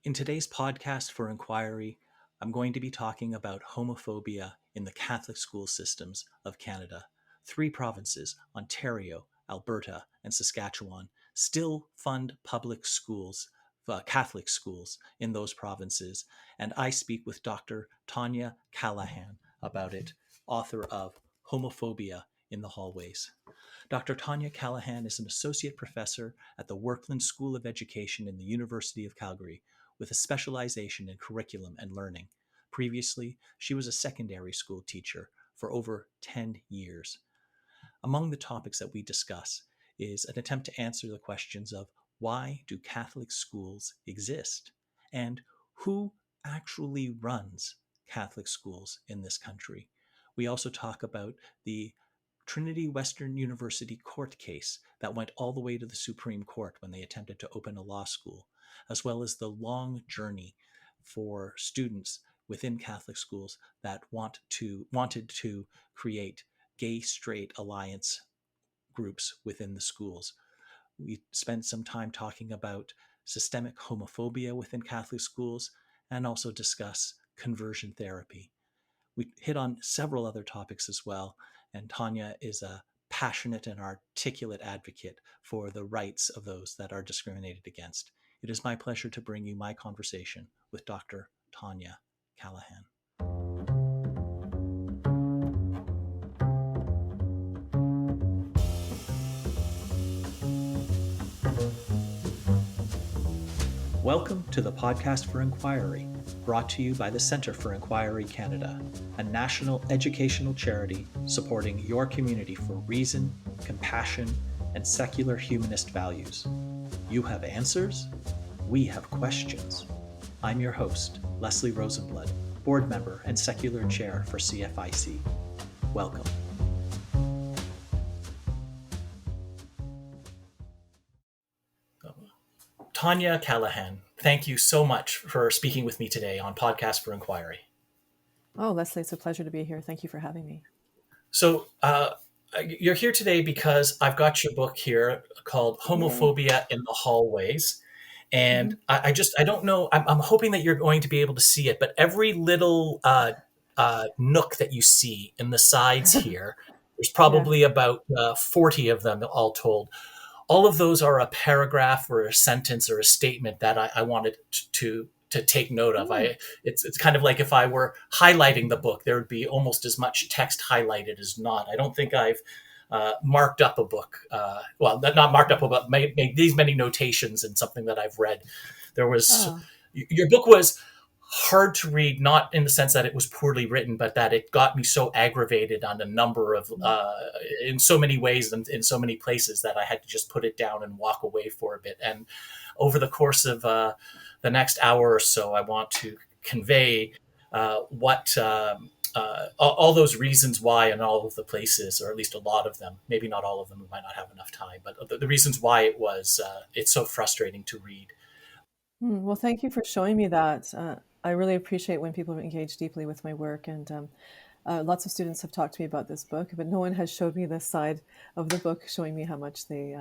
In today's podcast for Inquiry, I'm going to be talking about homophobia in the Catholic school systems of Canada. 3 provinces, Ontario, Alberta, and Saskatchewan, still fund public schools, Catholic schools in those provinces, and I speak with Dr. Tonya Callaghan about it, author of Homophobia in the Hallways. Dr. Tonya Callaghan is an associate professor at the Workland School of Education in the University of Calgary, with a specialization in curriculum and learning. Previously, she was a secondary school teacher for over 10 years. Among the topics that we discuss is an attempt to answer the questions of why do Catholic schools exist and who actually runs Catholic schools in this country. We also talk about the Trinity Western University court case that went all the way to the Supreme Court when they attempted to open a law school, as well as the long journey for students within Catholic schools that wanted to create gay-straight alliance groups within the schools. We spent some time talking about systemic homophobia within Catholic schools and also discuss conversion therapy. We hit on several other topics as well, and Tonya is a passionate and articulate advocate for the rights of those that are discriminated against. It is my pleasure to bring you my conversation with Dr. Tonya Callaghan. Welcome to the Podcast for Inquiry, brought to you by the Centre for Inquiry Canada, a national educational charity supporting your community for reason, compassion, and secular humanist values. You have answers, we have questions. I'm your host, Leslie Rosenblood, board member and secular chair for CFIC. Welcome. Tonya Callaghan, thank you so much for speaking with me today on Podcast for Inquiry. Oh, Leslie, it's a pleasure to be here. Thank you for having me. So you're here today because I've got your book here called Homophobia in the Hallways. And I don't know, I'm hoping that you're going to be able to see it, but every little nook that you see in the sides here, there's probably about 40 of them all told. All of those are a paragraph or a sentence or a statement that I wanted to take note of. It's kind of like if I were highlighting the book, there would be almost as much text highlighted as not. I don't think I've marked up a book. Not marked up, but made these many notations in something that I've read. Your book was hard to read, not in the sense that it was poorly written, but that it got me so aggravated on a number of, in so many ways and in so many places that I had to just put it down and walk away for a bit. And over the course of the next hour or so, I want to convey what all those reasons why in all of the places, or at least a lot of them, maybe not all of them, we might not have enough time, but the reasons why it's so frustrating to read. Well, thank you for showing me that. I really appreciate when people engage deeply with my work, and lots of students have talked to me about this book, but no one has showed me this side of the book, showing me how much they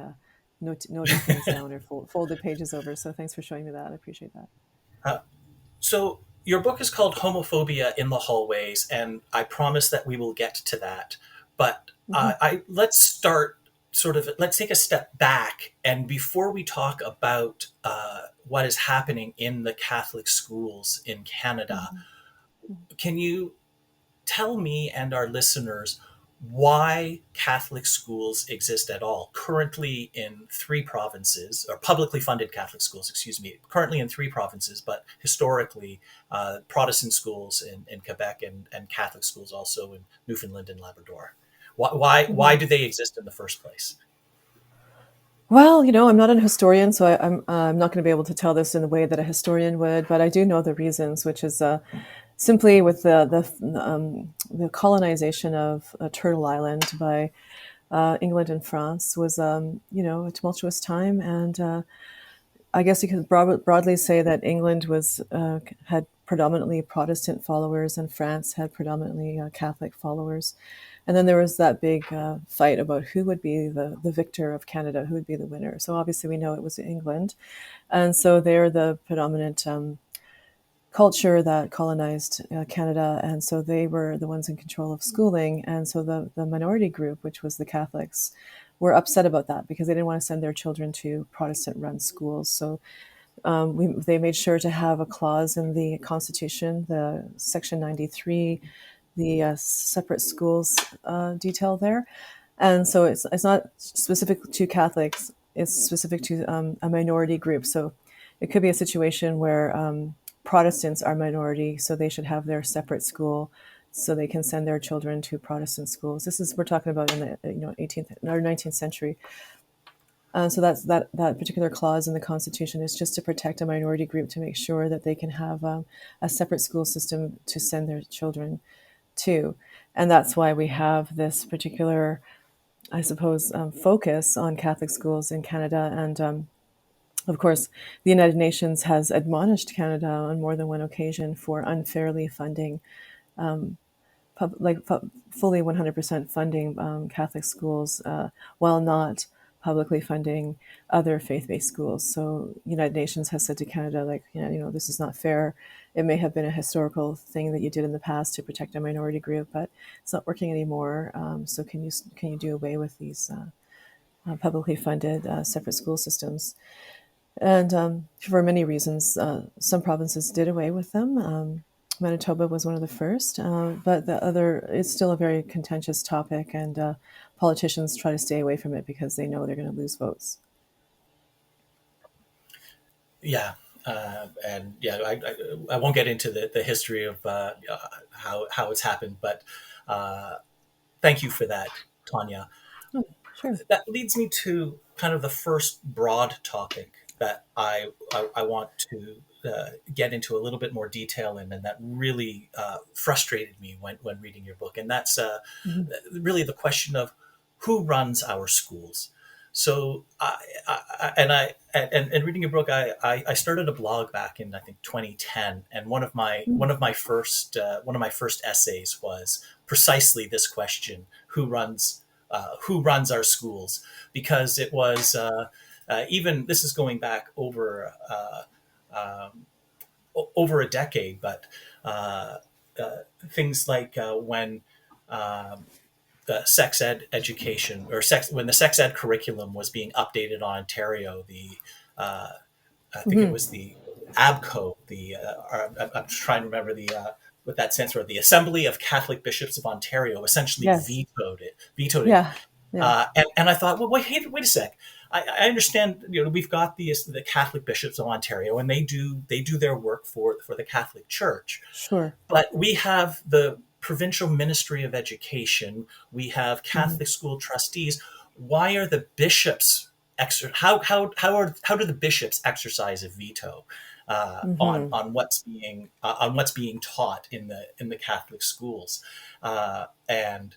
noted things down or folded pages over. So thanks for showing me that. I appreciate that. So your book is called Homophobia in the Hallways, and I promise that we will get to that. But let's take a step back. And before we talk about what is happening in the Catholic schools in Canada, can you tell me and our listeners why Catholic schools exist at all? Currently in 3 provinces, or publicly funded Catholic schools, currently in 3 provinces, but historically Protestant schools in Quebec and Catholic schools also in Newfoundland and Labrador. Why do they exist in the first place? Well, I'm not a historian, so I'm not going to be able to tell this in the way that a historian would, but I do know the reasons, which is simply with the colonization of Turtle Island by England and France was a tumultuous time, and I guess you could broadly say that England had predominantly Protestant followers and France had predominantly Catholic followers. And then there was that big fight about who would be the victor of Canada, who would be the winner. So obviously we know it was England. And so they're the predominant culture that colonized Canada. And so they were the ones in control of schooling. And so the minority group, which was the Catholics, were upset about that because they didn't want to send their children to Protestant run schools. So they made sure to have a clause in the Constitution, the Section 93, the separate schools detail there. And so it's not specific to Catholics, it's specific to a minority group. So it could be a situation where Protestants are minority, so they should have their separate school so they can send their children to Protestant schools. This is, we're talking about in the 18th or 19th century. So that particular clause in the Constitution is just to protect a minority group to make sure that they can have a separate school system to send their children to. And that's why we have this particular, I suppose, focus on Catholic schools in Canada. And of course, the United Nations has admonished Canada on more than one occasion for unfairly funding, fully 100% funding Catholic schools while not publicly funding other faith-based schools. So United Nations has said to Canada, like, this is not fair. It may have been a historical thing that you did in the past to protect a minority group, but it's not working anymore. So can you do away with these publicly funded separate school systems? And for many reasons, some provinces did away with them. Manitoba was one of the first, but the other, it's still a very contentious topic, and politicians try to stay away from it because they know they're going to lose votes. Yeah, and yeah, I won't get into the history of how it's happened, but thank you for that, Tonya. Oh, sure. That leads me to kind of the first broad topic that I want to get into a little bit more detail in, and that really frustrated me when reading your book, and that's Mhm. really the question of who runs our schools. So and reading your book, I started a blog back in I think 2010, and one of my first essays was precisely this question: who runs our schools? Because it was even this is going back over a decade, but uh, things like when the sex ed education or sex when the sex ed curriculum was being updated on Ontario, the I think it Mhm. was the ABCO, I'm trying to remember what that stands for. The Assembly of Catholic Bishops of Ontario essentially Yes. vetoed it. Yeah. Yeah. And I thought, well, wait a sec. I understand. We've got the Catholic bishops of Ontario, and they do their work for the Catholic Church. Sure. But we have the provincial Ministry of Education. We have Mhm. Catholic school trustees. Why are the bishops how do the bishops exercise a veto Mhm. on what's being taught in the Catholic schools? And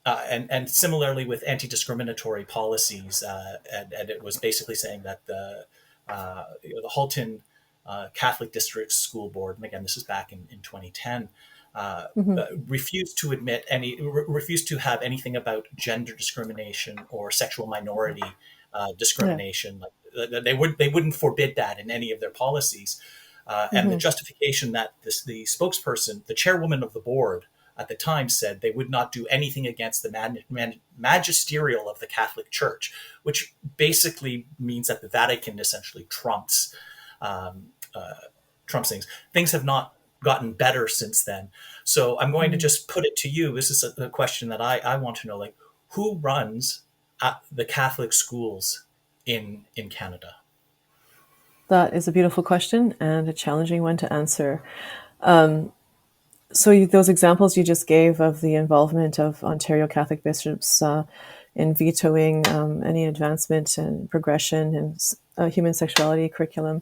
and similarly with anti-discriminatory policies, and it was basically saying that the Halton Catholic District School Board, and again this is back in 2010, Mhm. refused to have anything about gender discrimination or sexual minority Yeah. discrimination. Like they wouldn't forbid that in any of their policies. And the Mhm. justification that the spokesperson, the chairwoman of the board at the time, said they would not do anything against the magisterial of the Catholic Church, which basically means that the Vatican essentially um, trumps things. Things have not gotten better since then. So I'm going to Mhm. just put it to you. This is a question that I want to know: like, who runs the Catholic schools in Canada? That is a beautiful question and a challenging one to answer. So those examples you just gave of the involvement of Ontario Catholic bishops in vetoing any advancement and progression in human sexuality curriculum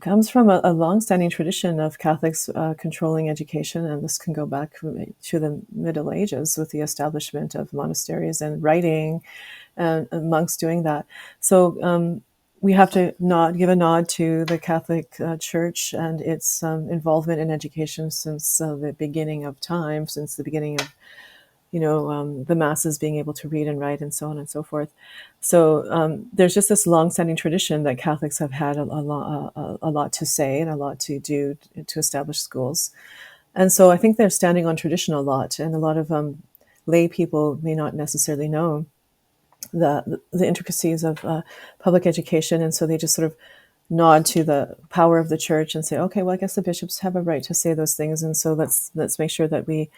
comes from a long-standing tradition of Catholics controlling education, and this can go back to the Middle Ages with the establishment of monasteries and writing and monks doing that. So we have to give a nod to the Catholic Church and its involvement in education since the beginning of time, since the beginning of the masses being able to read and write and so on and so forth. So there's just this long-standing tradition that Catholics have had a lot to say and a lot to do to establish schools. And so I think they're standing on tradition a lot, and a lot of lay people may not necessarily know the intricacies of public education, and so they just sort of nod to the power of the church and say, okay, well, I guess the bishops have a right to say those things, and so let's make sure that we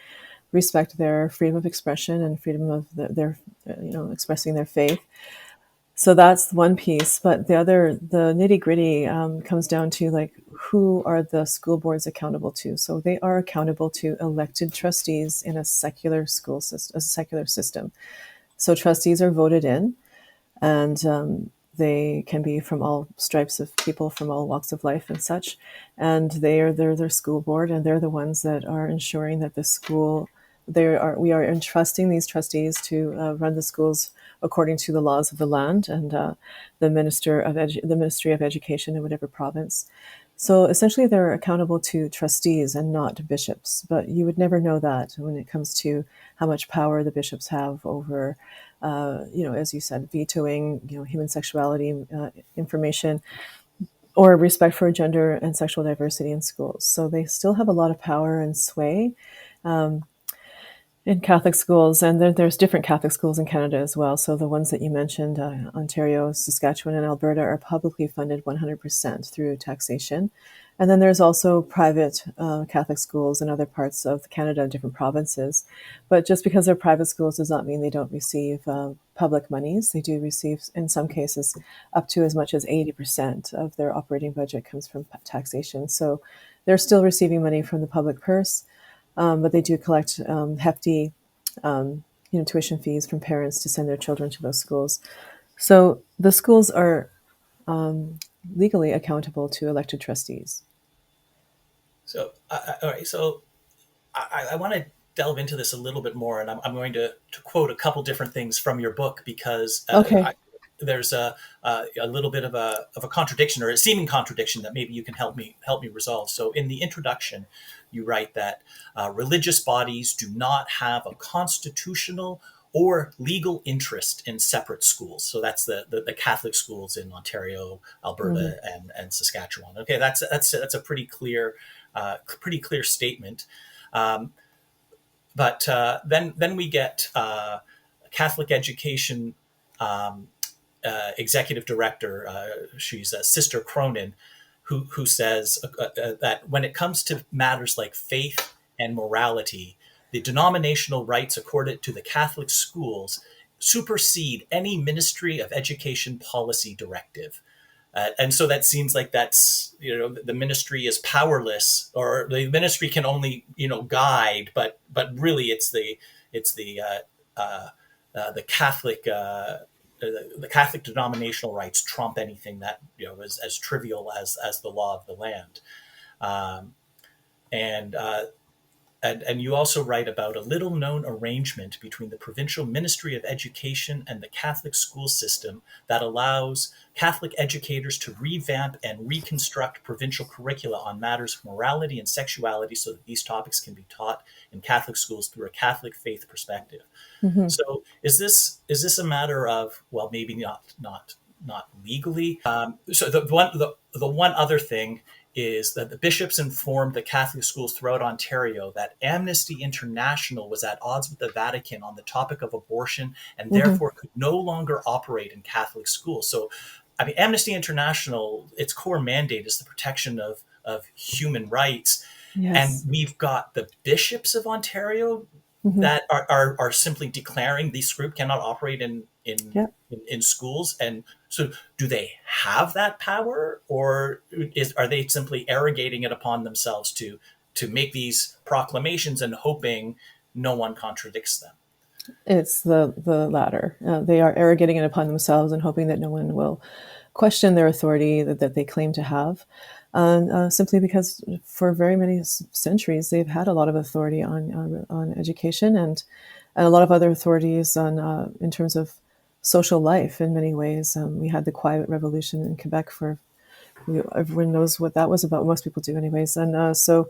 respect their freedom of expression and freedom of their expressing their faith. So that's one piece, but the nitty gritty comes down to like who are the school boards accountable to? So they are accountable to elected trustees in a secular school system, a secular system. So trustees are voted in, and they can be from all stripes of people, from all walks of life and such. And they're their school board, and they're the ones that are ensuring that the school we are entrusting these trustees to run the schools according to the laws of the land and the the Ministry of Education in whatever province. So essentially, they're accountable to trustees and not bishops. But you would never know that when it comes to how much power the bishops have over, as you said, vetoing, human sexuality information or respect for gender and sexual diversity in schools. So they still have a lot of power and sway in Catholic schools, and there's different Catholic schools in Canada as well. So the ones that you mentioned, Ontario, Saskatchewan, and Alberta, are publicly funded 100% through taxation. And then there's also private Catholic schools in other parts of Canada, different provinces. But just because they're private schools does not mean they don't receive public monies. They do receive, in some cases, up to as much as 80% of their operating budget comes from taxation. So they're still receiving money from the public purse, but they do collect hefty tuition fees from parents to send their children to those schools. So the schools are legally accountable to elected trustees. So, all right. So, I want to delve into this a little bit more, and I'm going to quote a couple different things from your book because Okay. there's a little bit of a contradiction or a seeming contradiction that maybe you can help me resolve. So, in the introduction, you write that religious bodies do not have a constitutional or legal interest in separate schools. So that's the Catholic schools in Ontario, Mhm. Alberta, and Saskatchewan. Okay, that's a pretty clear statement. Um, but then we get Catholic education executive director. She's Sister Cronin, who says that when it comes to matters like faith and morality, the denominational rights accorded to the Catholic schools supersede any Ministry of Education policy directive. And so that seems like that's the ministry is powerless, or the ministry can only guide, but really it's the Catholic the Catholic denominational rights trump anything that is as trivial as the law of the land. Um, and and you also write about a little known arrangement between the provincial Ministry of Education and the Catholic school system that allows Catholic educators to revamp and reconstruct provincial curricula on matters of morality and sexuality so that these topics can be taught in Catholic schools through a Catholic faith perspective. Mhm. So is this a matter of, well, maybe not legally? So the one other thing is that the bishops informed the Catholic schools throughout Ontario that Amnesty International was at odds with the Vatican on the topic of abortion and Mhm. therefore could no longer operate in Catholic schools. So, I mean, Amnesty International, its core mandate is the protection of human rights. And Yes. we've got the bishops of Ontario Mhm. that are simply declaring this group cannot operate Yeah. in schools. And so do they have that power, or are they simply arrogating it upon themselves to make these proclamations and hoping no one contradicts them? It's the latter. They are arrogating it upon themselves and hoping that no one will question their authority that they claim to have. And simply because for very many centuries they've had a lot of authority on education and a lot of other authorities on in terms of social life in many ways. We had the Quiet Revolution in Quebec for everyone knows what that was about. Most people do, anyways. And so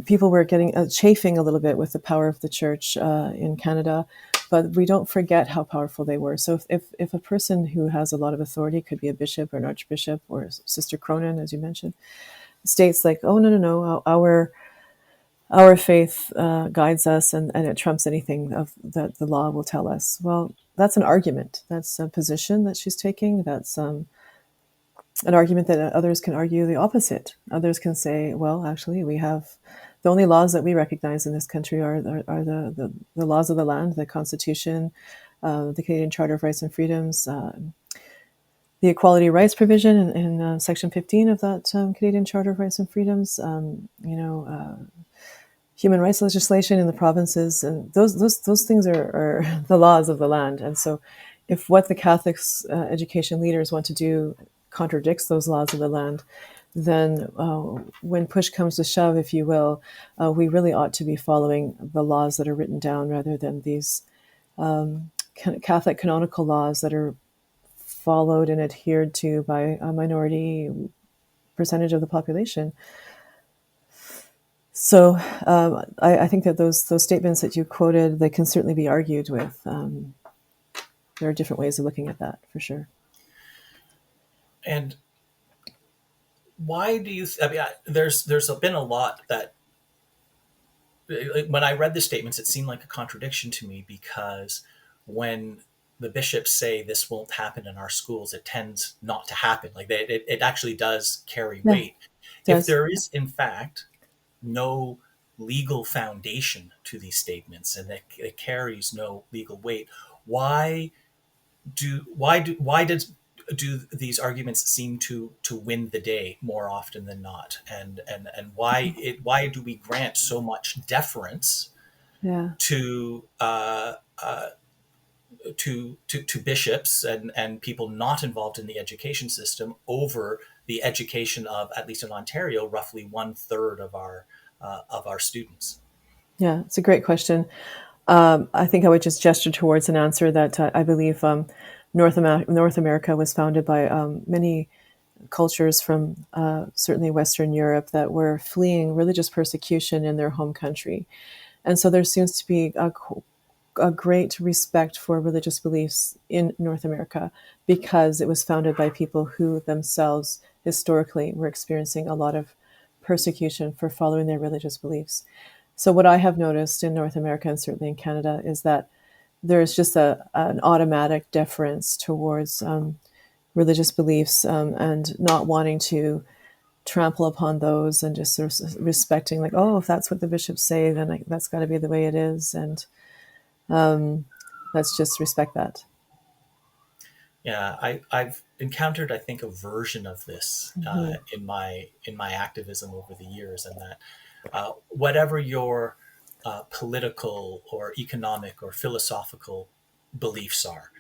people were getting chafing a little bit with the power of the church in Canada, but we don't forget how powerful they were. So if a person who has a lot of authority, could be a bishop or an archbishop or Sister Cronin, as you mentioned, states like, oh, no, no, no, our faith guides us, and it trumps anything of that the law will tell us. Well, that's an argument. That's a position that she's taking. That's an argument that others can argue the opposite. Others can say, well, actually, we have the only laws that we recognize in this country are the laws of the land, the Constitution, the Canadian Charter of Rights and Freedoms, the equality rights provision in Section 15 of that Canadian Charter of Rights and Freedoms, human rights legislation in the provinces, and those things are the laws of the land. And so, if what the Catholic education leaders want to do contradicts those laws of the land, then when push comes to shove, if you will, we really ought to be following the laws that are written down rather than these Catholic canonical laws that are followed and adhered to by a minority percentage of the population. So I think that those statements that you quoted, they can certainly be argued with. There are different ways of looking at that, for sure. And why do you? I mean, there's been a lot that when I read the statements, it seemed like a contradiction to me, because when the bishops say this won't happen in our schools, it tends not to happen. Like it actually does carry Yeah, it weight. If does. there is, in fact, no legal foundation to these statements, and it carries no legal weight, why do these arguments seem to win the day more often than not? And why do we grant so much deference Yeah. to to bishops and people not involved in the education system over the education of, at least in Ontario, roughly one third of our students? Yeah, it's a great question. I think I would just gesture towards an answer that I believe North America was founded by many cultures from certainly Western Europe that were fleeing religious persecution in their home country. And so there seems to be a great respect for religious beliefs in North America because it was founded by people who themselves historically were experiencing a lot of persecution for following their religious beliefs. So, what I have noticed in North America and certainly in Canada is that there's just an automatic deference towards religious beliefs and not wanting to trample upon those and just sort of respecting, like, oh, if that's what the bishops say, then that's got to be the way it is. And let's just respect that. Yeah, I've encountered, I think, a version of this Mm-hmm. in my activism over the years, and that whatever your political or economic or philosophical beliefs are,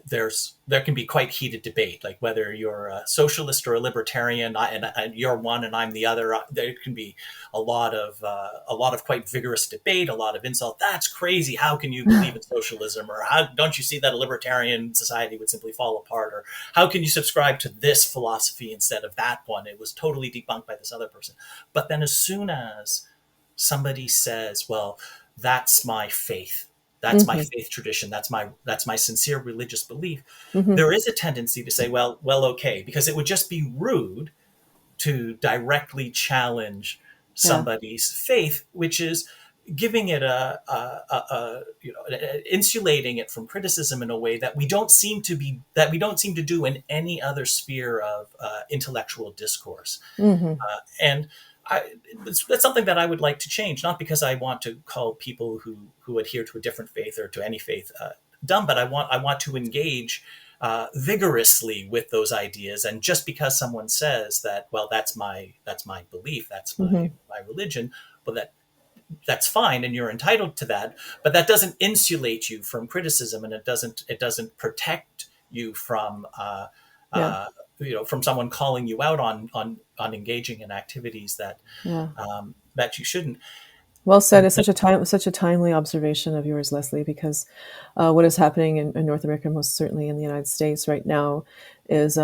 there can be quite heated debate, like whether you're a socialist or a libertarian, and you're one and I'm the other. There can be a lot of quite vigorous debate, a lot of insult. That's crazy. How can you believe in socialism? Or how don't you see that a libertarian society would simply fall apart? Or how can you subscribe to this philosophy instead of that one? It was totally debunked by this other person. But then as soon as somebody says, well, that's my faith, that's my Mm-hmm. faith tradition, that's my sincere religious belief, Mm-hmm. there is a tendency to say, well, okay, because it would just be rude to directly challenge Yeah. somebody's faith, which is giving it insulating it from criticism in a way that we don't seem to do in any other sphere of intellectual discourse. Mm-hmm. And that's something that I would like to change, not because I want to call people who adhere to a different faith or to any faith dumb, but I want to engage vigorously with those ideas. And just because someone says that, well, that's my belief, that's Mm-hmm. my religion, well, that's fine, and you're entitled to that. But that doesn't insulate you from criticism, and it doesn't protect you from Yeah. from someone calling you out on engaging in activities Yeah. that you shouldn't. Well said. And It's such a timely observation of yours, Leslie, because what is happening in North America, most certainly in the United States right now, is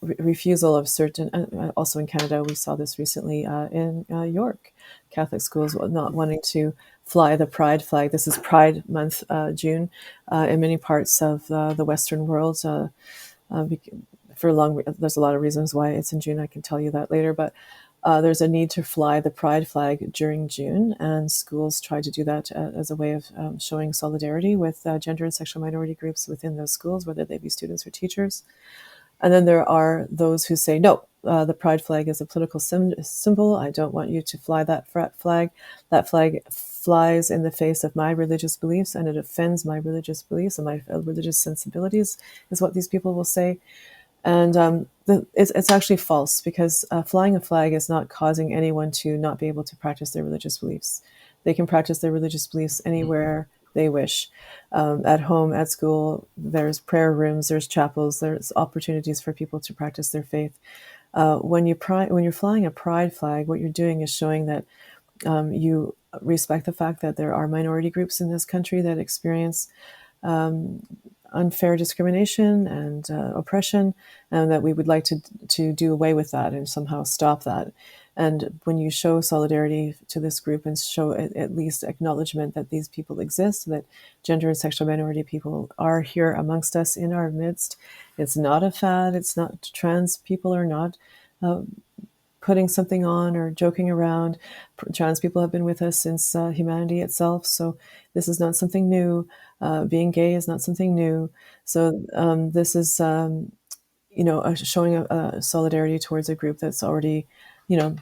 refusal of certain. Also in Canada, we saw this recently in York, Catholic schools not wanting to fly the Pride flag. This is Pride Month, June, in many parts of the Western world. Uh, for long, there's a lot of reasons why it's in June. I can tell you that later, but there's a need to fly the pride flag during June, and schools try to do that as a way of showing solidarity with gender and sexual minority groups within those schools, whether they be students or teachers. And then there are those who say, no, the pride flag is a political symbol. I don't want you to fly that flag. That flag flies in the face of my religious beliefs, and it offends my religious beliefs and my religious sensibilities, is what these people will say. And it's actually false, because flying a flag is not causing anyone to not be able to practice their religious beliefs. They can practice their religious beliefs anywhere they wish. At home, at school, there's prayer rooms, there's chapels, there's opportunities for people to practice their faith. When you're flying a pride flag, what you're doing is showing that you respect the fact that there are minority groups in this country that experience unfair discrimination and oppression, and that we would like to do away with that and somehow stop that. And when you show solidarity to this group and show at least acknowledgement that these people exist, that gender and sexual minority people are here amongst us in our midst, it's not a fad. It's not trans people are not uh, putting something on or joking around. Trans people have been with us since humanity itself, so this is not something new. Being gay is not something new. So this is, showing a solidarity towards a group that's already, you know,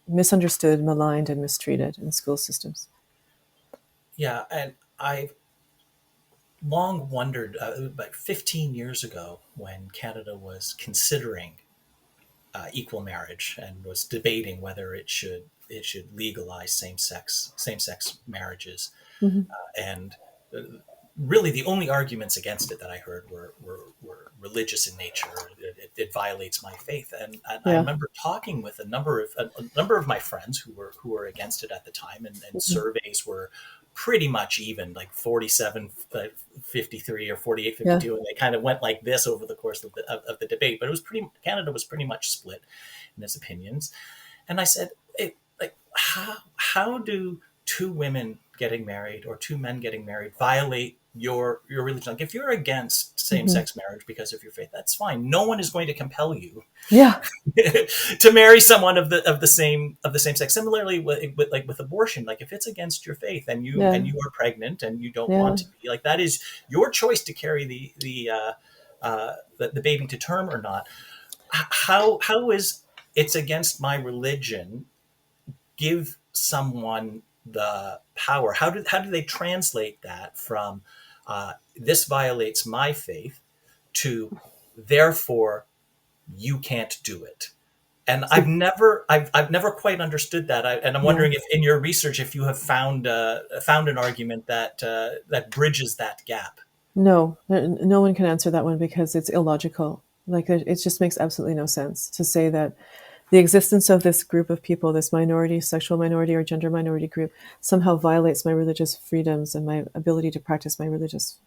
misunderstood, maligned, and mistreated in school systems. yeah, and I long wondered, about 15 years ago, when Canada was considering equal marriage and was debating whether it should legalize same sex marriages, Hmm. and uh, really the only arguments against it that I heard were religious in nature. It violates my faith, and I Yeah. remember talking with a number of my friends who were against it at the time, and Hmm. surveys were pretty much even, like 47 53 or 48 Yeah. 52, and they kind of went like this over the course of the debate. But Canada was pretty much split in its opinions. And I said, hey, like, how do two women getting married or two men getting married violate your religion? Like, if you're against same Hmm. sex marriage because of your faith, that's fine. No one is going to compel you Yeah. to marry someone of the same sex. Similarly, with abortion, like if it's against your faith and you Yeah. and you are pregnant and you don't Yeah. want to be, like, that is your choice to carry the baby to term or not. How is it's against my religion give someone the power? How do they translate that from this violates my faith to therefore you can't do it? And So I've never quite understood that. And I'm yeah. wondering if in your research, if you have found an argument that bridges that gap. No, no one can answer that one because it's illogical. Like it just makes absolutely no sense to say that the existence of this group of people, this minority, sexual minority or gender minority group, somehow violates my religious freedoms and my ability to practice my religious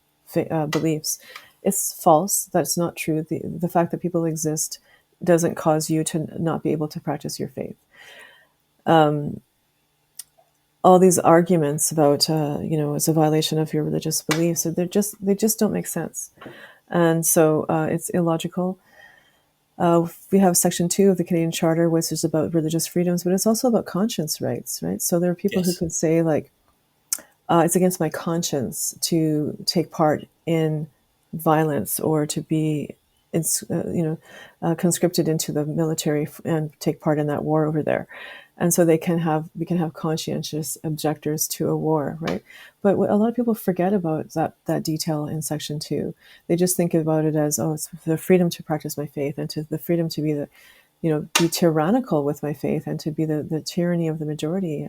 beliefs. It's false. That's not true. The fact that people exist doesn't cause you to not be able to practice your faith. All these arguments about, it's a violation of your religious beliefs, so they just don't make sense. And so it's illogical. We have Section 2 of the Canadian Charter, which is about religious freedoms, but it's also about conscience rights, right? So there are people who Yes. could say, like, it's against my conscience to take part in violence or to be, conscripted into the military and take part in that war over there. And so we can have conscientious objectors to a war, right? But what a lot of people forget about that detail in Section 2. They just think about it as, oh, it's the freedom to practice my faith and to the freedom to be be tyrannical with my faith and to be the tyranny of the majority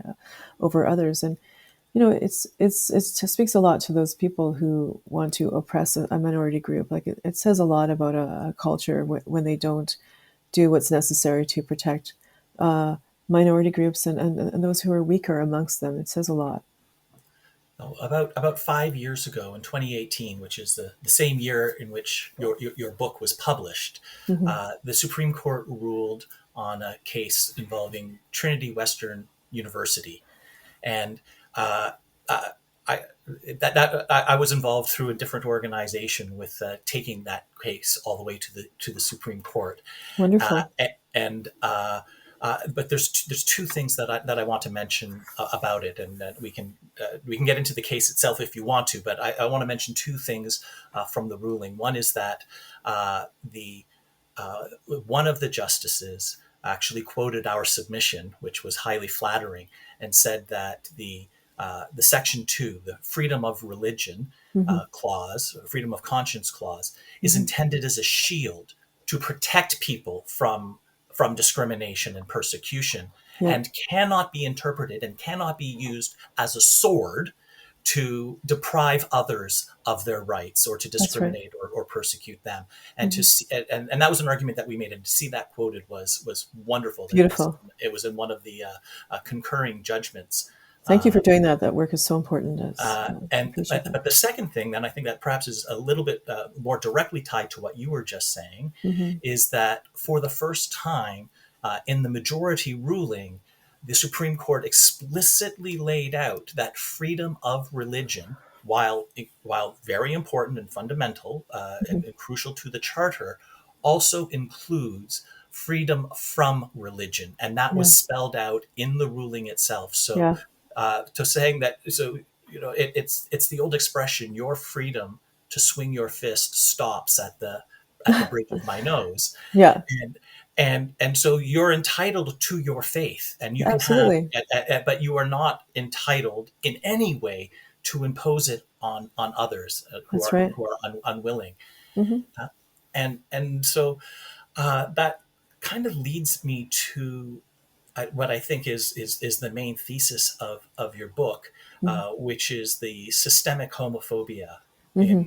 over others. And it just speaks a lot to those people who want to oppress a minority group. Like it says a lot about a culture when they don't do what's necessary to protect minority groups and those who are weaker amongst them. It says a lot. About 5 years ago, in 2018, which is the same year in which your book was published, Hmm. the Supreme Court ruled on a case involving Trinity Western University, and uh, uh, I I was involved through a different organization with taking that case all the way to the Supreme Court, Wonderful. and but there's two things that I want to mention about it, and that we can get into the case itself if you want to, but I want to mention two things from the ruling. One is that the one of the justices actually quoted our submission, which was highly flattering, and said that the Section 2, the freedom of religion Hmm. clause, freedom of conscience clause, is Hmm. intended as a shield to protect people from discrimination and persecution, Yeah, and cannot be interpreted and cannot be used as a sword to deprive others of their rights or to that's right. discriminate or persecute them. And to Hmm. see, and that was an argument that we made, and to see that quoted was wonderful. That Beautiful. it was in one of the concurring judgments. Thank you uh, for doing that. That work is so important. I and appreciate that. but the second thing, and I think that perhaps is a little bit more directly tied to what you were just saying, Hmm. is that for the first time in the majority ruling, the Supreme Court explicitly laid out that freedom of religion, while very important and fundamental Hmm. and crucial to the Charter, also includes freedom from religion, and that Yeah, was spelled out in the ruling itself. So, yeah, to saying that, so it's the old expression: your freedom to swing your fist stops at the bridge of my nose. yeah, And so you're entitled to your faith, and you can have, absolutely. but you are not entitled in any way to impose it on others That's right. who are unwilling. Hmm. Uh, and so that kind of leads me to what I think is the main thesis of your book, Hmm. which is the systemic homophobia Hmm.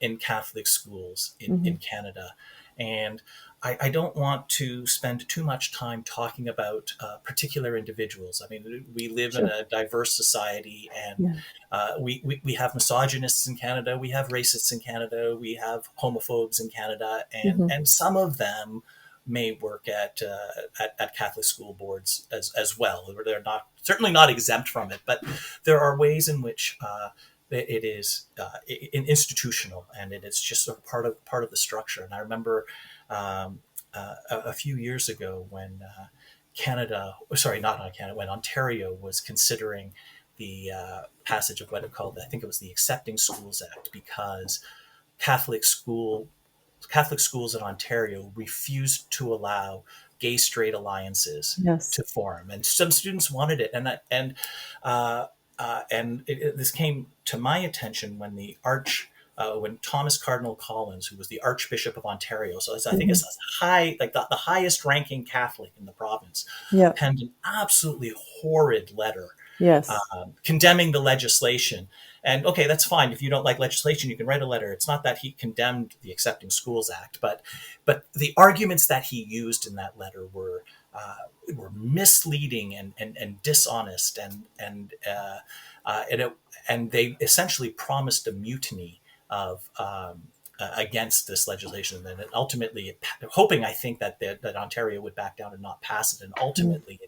in Catholic schools Hmm. in Canada. And I don't want to spend too much time talking about particular individuals. I mean, we live in Sure. a diverse society, and Yeah. we have misogynists in Canada, we have racists in Canada, we have homophobes in Canada, Hmm. and some of them may work at Catholic school boards as well. They're not certainly not exempt from it, but there are ways in which it is institutional, and it is just sort of part of the structure. And I remember a few years ago when Canada, sorry, not Canada, when Ontario was considering the passage of what it called, I think it was the Accepting Schools Act, because Catholic school Catholic schools in Ontario refused to allow gay straight alliances Yes. to form, and some students wanted it, uh, this came to my attention when when Thomas Cardinal Collins, who was the Archbishop of Ontario, so I think Hmm. it's high, like the highest ranking Catholic in the province, Yeah. penned an absolutely horrid letter Yes. condemning the legislation. And okay, that's fine. If you don't like legislation, you can write a letter. It's not that he condemned the Accepting Schools Act, but the arguments that he used in that letter were misleading and dishonest, and and they essentially promised a mutiny of against this legislation, and ultimately, hoping, I think, that Ontario would back down and not pass it, and Mm. ultimately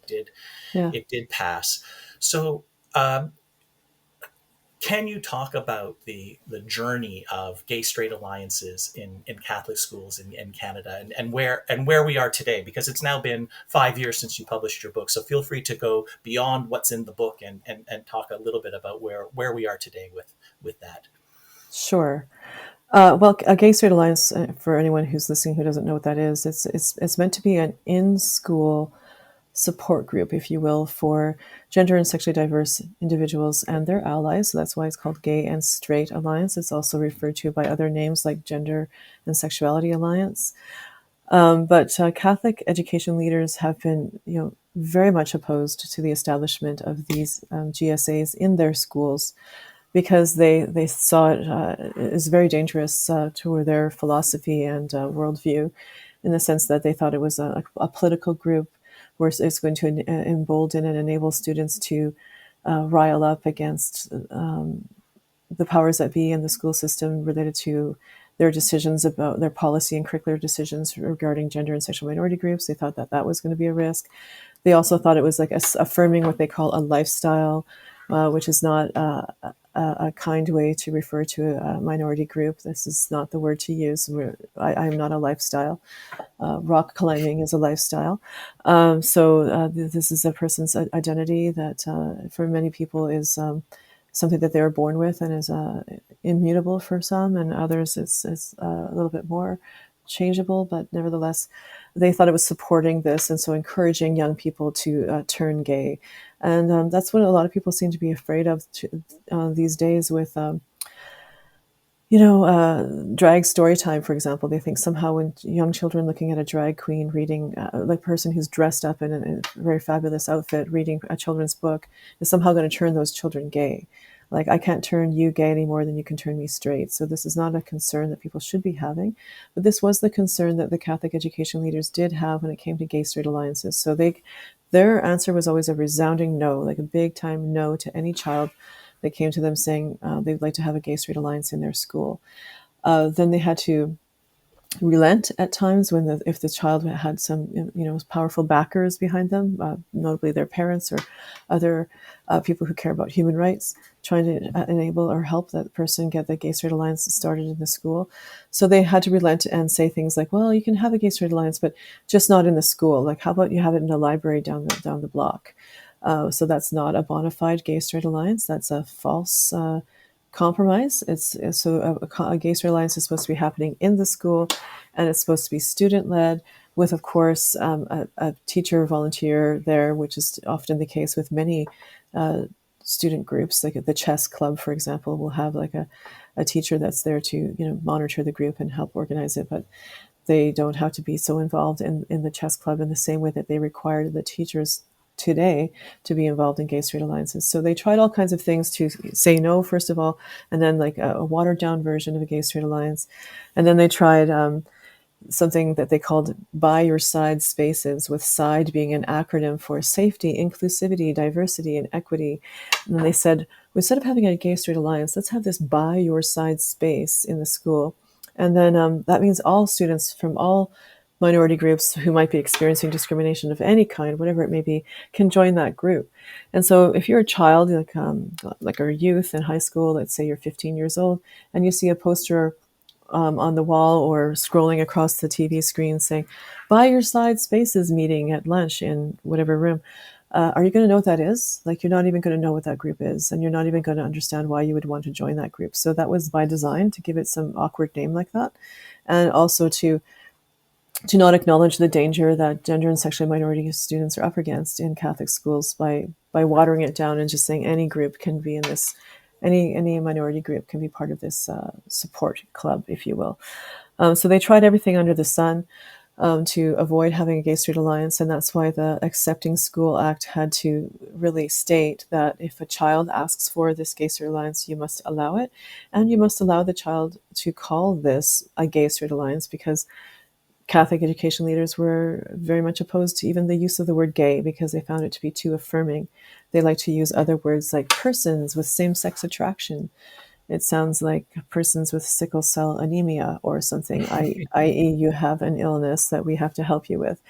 Yeah. it did pass. So, um, can you talk about the journey of gay straight alliances in Catholic schools in Canada, and where we are today? Because it's now been 5 years since you published your book, so feel free to go beyond what's in the book and talk a little bit about where we are today with that. Sure. Well, a gay straight alliance, for anyone who's listening who doesn't know what that is, it's meant to be an in-school support group, if you will, for gender and sexually diverse individuals and their allies. So that's why it's called Gay and Straight Alliance. It's also referred to by other names like Gender and Sexuality Alliance. But Catholic education leaders have been, very much opposed to the establishment of these GSAs in their schools because they saw it as very dangerous to their philosophy and worldview, in the sense that they thought it was a political group where it's going to embolden and enable students to rile up against the powers that be in the school system related to their decisions about their policy and curricular decisions regarding gender and sexual minority groups. They thought that that was going to be a risk. They also thought it was like affirming what they call a lifestyle, which is not a kind way to refer to a minority group. This is not the word to use. I am not a lifestyle. Rock climbing is a lifestyle. This is a person's identity that for many people is something that they were born with and is immutable for some, and others it's a little bit more changeable, but nevertheless, they thought it was supporting this, and so encouraging young people to turn gay. And that's what a lot of people seem to be afraid of these days with drag story time, for example. They think somehow when young children looking at a drag queen reading, like a person who's dressed up in a very fabulous outfit reading a children's book, is somehow going to turn those children gay. Like, I can't turn you gay any more than you can turn me straight. So this is not a concern that people should be having. But this was the concern that the Catholic education leaders did have when it came to gay-straight alliances. So their answer was always a resounding no, like a big-time no to any child that came to them saying they'd like to have a gay-straight alliance in their school. Then they had to relent at times if the child had some powerful backers behind them, notably their parents or other people who care about human rights, trying to enable or help that person get the gay straight alliance started in the school. So they had to relent and say things like, well, you can have a gay straight alliance, but just not in the school. Like, how about you have it in the library down the block? So that's not a bona fide gay straight alliance. That's a false compromise. A gay straight alliance is supposed to be happening in the school, and it's supposed to be student led, with, of course, a teacher volunteer there, which is often the case with many student groups. Like at the chess club, for example, will have like a teacher that's there to monitor the group and help organize it, but they don't have to be so involved in the chess club in the same way that they require the teachers today to be involved in gay straight alliances. So they tried all kinds of things to say no, first of all, and then like a watered down version of a gay straight alliance. And then they tried something that they called by your side spaces, with side being an acronym for safety, inclusivity, diversity, and equity. And then they said, instead of having a gay straight alliance, let's have this by your side space in the school. And then that means all students from all minority groups who might be experiencing discrimination of any kind, whatever it may be, can join that group. And so if you're a child, like a youth in high school, let's say you're 15 years old, and you see a poster on the wall or scrolling across the TV screen saying, by your side spaces meeting at lunch in whatever room, are you going to know what that is? Like, you're not even going to know what that group is, and you're not even going to understand why you would want to join that group. So that was by design, to give it some awkward name like that, and also to not acknowledge the danger that gender and sexual minority students are up against in Catholic schools by watering it down and just saying any group can be in this, any minority group can be part of this support club, if you will. So they tried everything under the sun to avoid having a gay straight alliance, and that's why the Accepting School Act had to really state that if a child asks for this gay straight alliance, you must allow it, and you must allow the child to call this a gay straight alliance, because Catholic education leaders were very much opposed to even the use of the word gay, because they found it to be too affirming. They like to use other words like persons with same-sex attraction. It sounds like persons with sickle cell anemia or something, i.e. you have an illness that we have to help you with.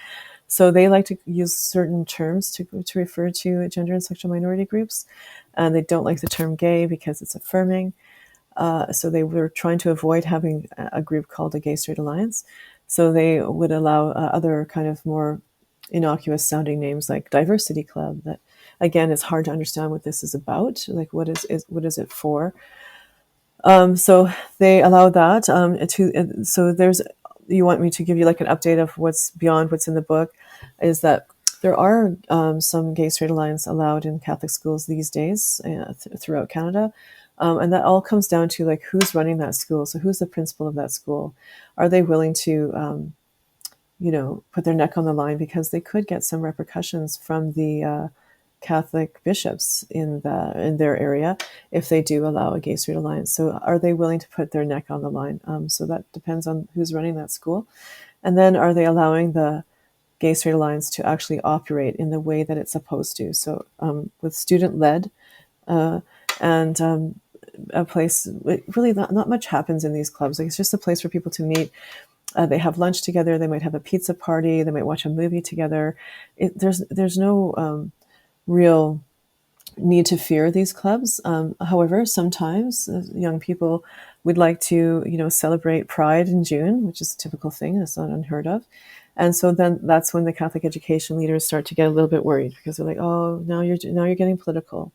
So they like to use certain terms to refer to gender and sexual minority groups, and they don't like the term gay because it's affirming. So they were trying to avoid having a group called a gay straight alliance. So they would allow other kind of more innocuous sounding names like diversity club. That, again, it's hard to understand what this is about. Like, what is it for? So they allow that. So there's. You want me to give you like an update of what's beyond what's in the book? Is that there are some gay straight alliance allowed in Catholic schools these days throughout Canada. And that all comes down to like who's running that school. So who's the principal of that school? Are they willing to, put their neck on the line, because they could get some repercussions from the Catholic bishops in their area if they do allow a gay straight alliance. So are they willing to put their neck on the line? So that depends on who's running that school. And then are they allowing the Gay Straight Alliance to actually operate in the way that it's supposed to. So with student led and a place, really not much happens in these clubs. Like, it's just a place for people to meet. They have lunch together. They might have a pizza party. They might watch a movie together. There's no real need to fear these clubs. However, sometimes young people would like to, celebrate Pride in June, which is a typical thing. That's not unheard of. And so then that's when the Catholic education leaders start to get a little bit worried, because they're like, oh, now you're getting political.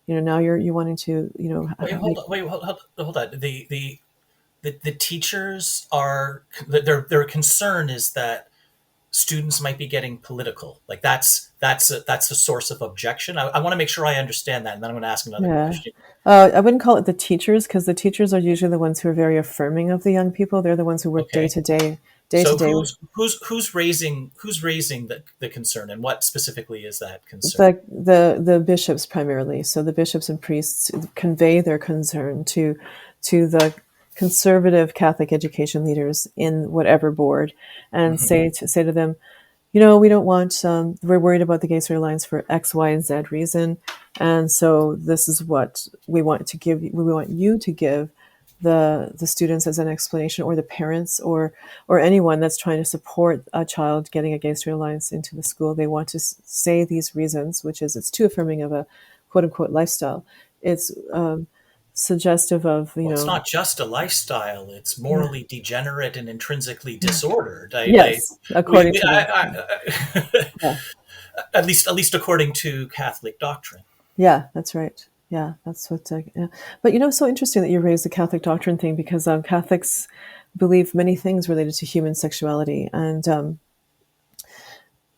Now you're wanting to, Wait, hold make. on. Wait, hold on. The teachers are their concern is that students might be getting political. Like that's a source of objection. I want to make sure I understand that, and then I'm going to ask another Yeah. question. I wouldn't call it the teachers, because the teachers are usually the ones who are very affirming of the young people. They're the ones who work Okay. day to So day. who's raising the concern, and what specifically is that concern? The bishops primarily. So the bishops and priests convey their concern to the conservative Catholic education leaders in whatever board, and Mhm. say to them, we don't want. We're worried about the Gay Straight Alliance for X, Y, and Z reason, and so this is what we want to give. We want you to give the students as an explanation, or the parents, or anyone that's trying to support a child getting a Gay Straight Alliance into the school. They want to say these reasons, which is it's too affirming of a quote unquote lifestyle. It's suggestive of Well, it's not just a lifestyle; it's yeah, morally degenerate and intrinsically disordered. yes, according We to them. Yeah. at least according to Catholic doctrine. Yeah, that's right. Yeah, that's what. Yeah. But so interesting that you raised the Catholic doctrine thing, because Catholics believe many things related to human sexuality, and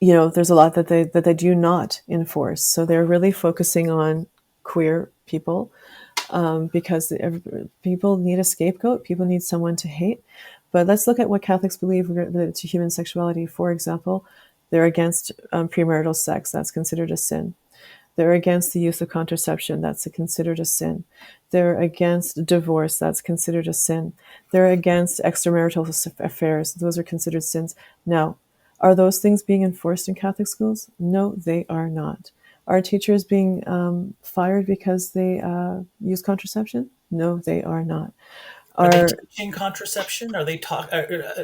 there's a lot that they do not enforce. So they're really focusing on queer people, because people need a scapegoat. People need someone to hate. But let's look at what Catholics believe related to human sexuality. For example, they're against premarital sex. That's considered a sin. They're against the use of contraception. That's considered a sin. They're against divorce. That's considered a sin. They're against extramarital affairs. Those are considered sins. Now, are those things being enforced in Catholic schools? No, they are not. Are teachers being fired because they use contraception? No, they are not. Are they Are teaching contraception? Are they talk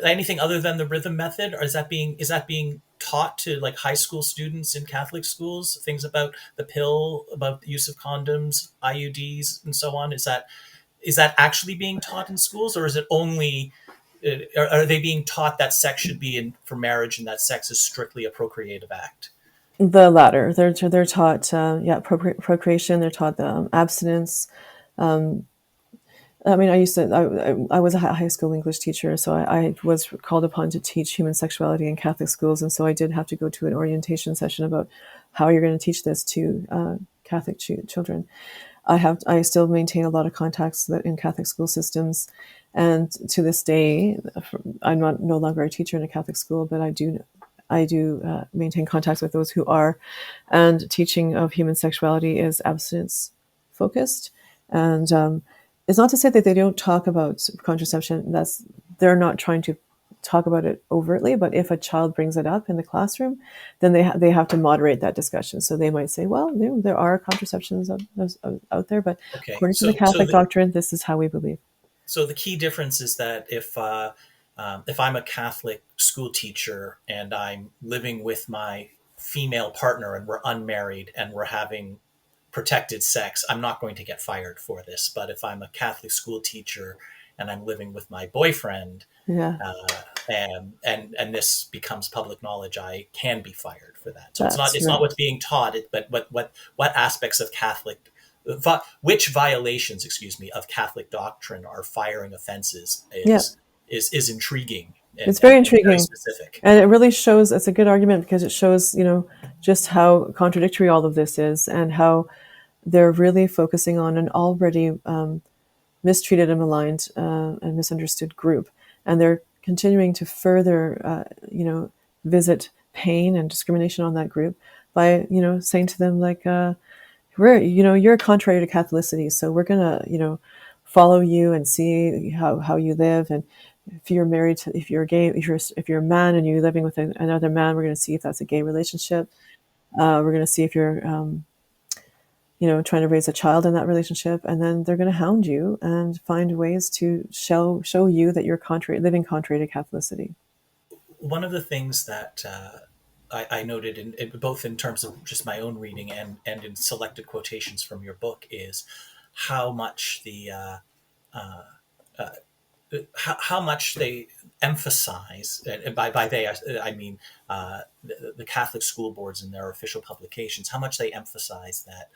anything other than the rhythm method? Or is that being taught to like high school students in Catholic schools? Things about the pill, about the use of condoms, IUDs, and so on. Is that actually being taught in schools, or is it only? Are they being taught that sex should be in for marriage and that sex is strictly a procreative act? the latter? They're taught procreation. They're taught abstinence. I mean, I was a high school English teacher, so I was called upon to teach human sexuality in Catholic schools, and so I did have to go to an orientation session about how you're going to teach this to Catholic children. I still maintain a lot of contacts in Catholic school systems, and to this day, I'm not no longer a teacher in a Catholic school, but I do maintain contacts with those who are, and teaching of human sexuality is abstinence focused, and it's not to say that they don't talk about contraception. They're not trying to talk about it overtly, but if a child brings it up in the classroom, then they have to moderate that discussion. So they might say, well, there are contraceptions out there, but Okay, according to the so so Catholic the, doctrine, this is how we believe. so the key difference is that if I'm a Catholic school teacher and I'm living with my female partner and we're unmarried and we're having protected sex, I'm not going to get fired for this. But if I'm a Catholic school teacher and I'm living with my boyfriend, Yeah, and this becomes public knowledge, I can be fired for that. So it's not that's it's not right. what's being taught, but what aspects of which violations, excuse me, of Catholic doctrine are firing offenses Yeah, is intriguing and, it's very and, and very intriguing. specific. And it really shows, it's a good argument, because it shows, just how contradictory all of this is, and how they're really focusing on an already mistreated and maligned and misunderstood group. And they're continuing to further, visit pain and discrimination on that group by, saying to them, like, you're contrary to Catholicity, so we're going to, follow you and see how you live. And, If you're married to, if you're gay, if you're a man and you're living with another man, we're going to see if that's a gay relationship. We're going to see if you're trying to raise a child in that relationship, and then they're going to hound you and find ways to show you that you're living contrary to Catholicity. One of the things that I noted, both in terms of just my own reading and in selected quotations from your book, is how much how much they emphasize, and by they I mean the Catholic school boards in their official publications, how much they emphasize that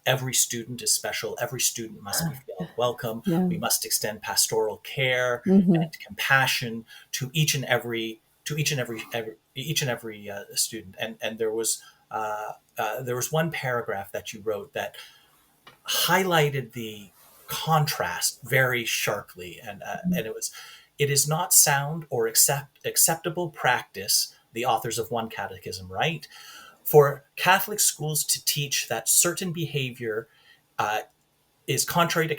every student is special. Every student must be felt welcome. Yeah. We must extend pastoral care Hmm. and compassion to each and every student. And there was one paragraph that you wrote that highlighted the contrast very sharply, and it is not sound or acceptable practice. The authors of One Catechism write, for Catholic schools to teach that certain behavior is contrary to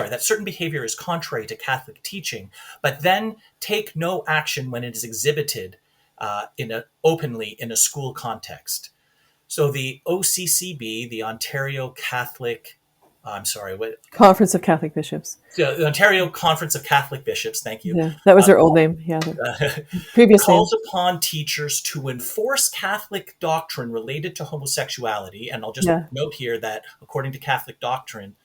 that certain behavior is contrary to Catholic teaching, but then take no action when it is exhibited openly in a school context. So the OCCB, the Ontario Catholic, I'm sorry, what Conference of Catholic Bishops. the Ontario Conference of Catholic Bishops, thank you, Yeah, that was their old name. Yeah, the previous name. calls upon teachers to enforce Catholic doctrine related to homosexuality. And I'll just Yeah. note here that according to Catholic doctrine,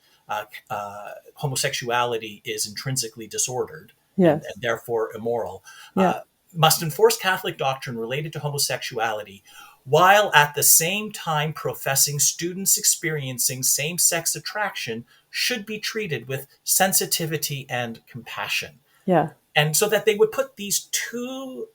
homosexuality is intrinsically disordered Yes. and therefore immoral. Yeah. Must enforce Catholic doctrine related to homosexuality while at the same time professing students experiencing same sex attraction should be treated with sensitivity and compassion. Yeah. And so that they would put these two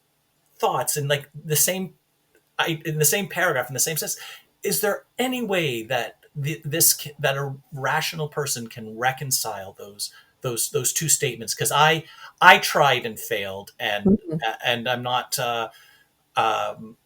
thoughts in like in the same paragraph in the same sense. Is there any way that that a rational person can reconcile those two statements? Because I tried and failed, Mhm. and I'm not um,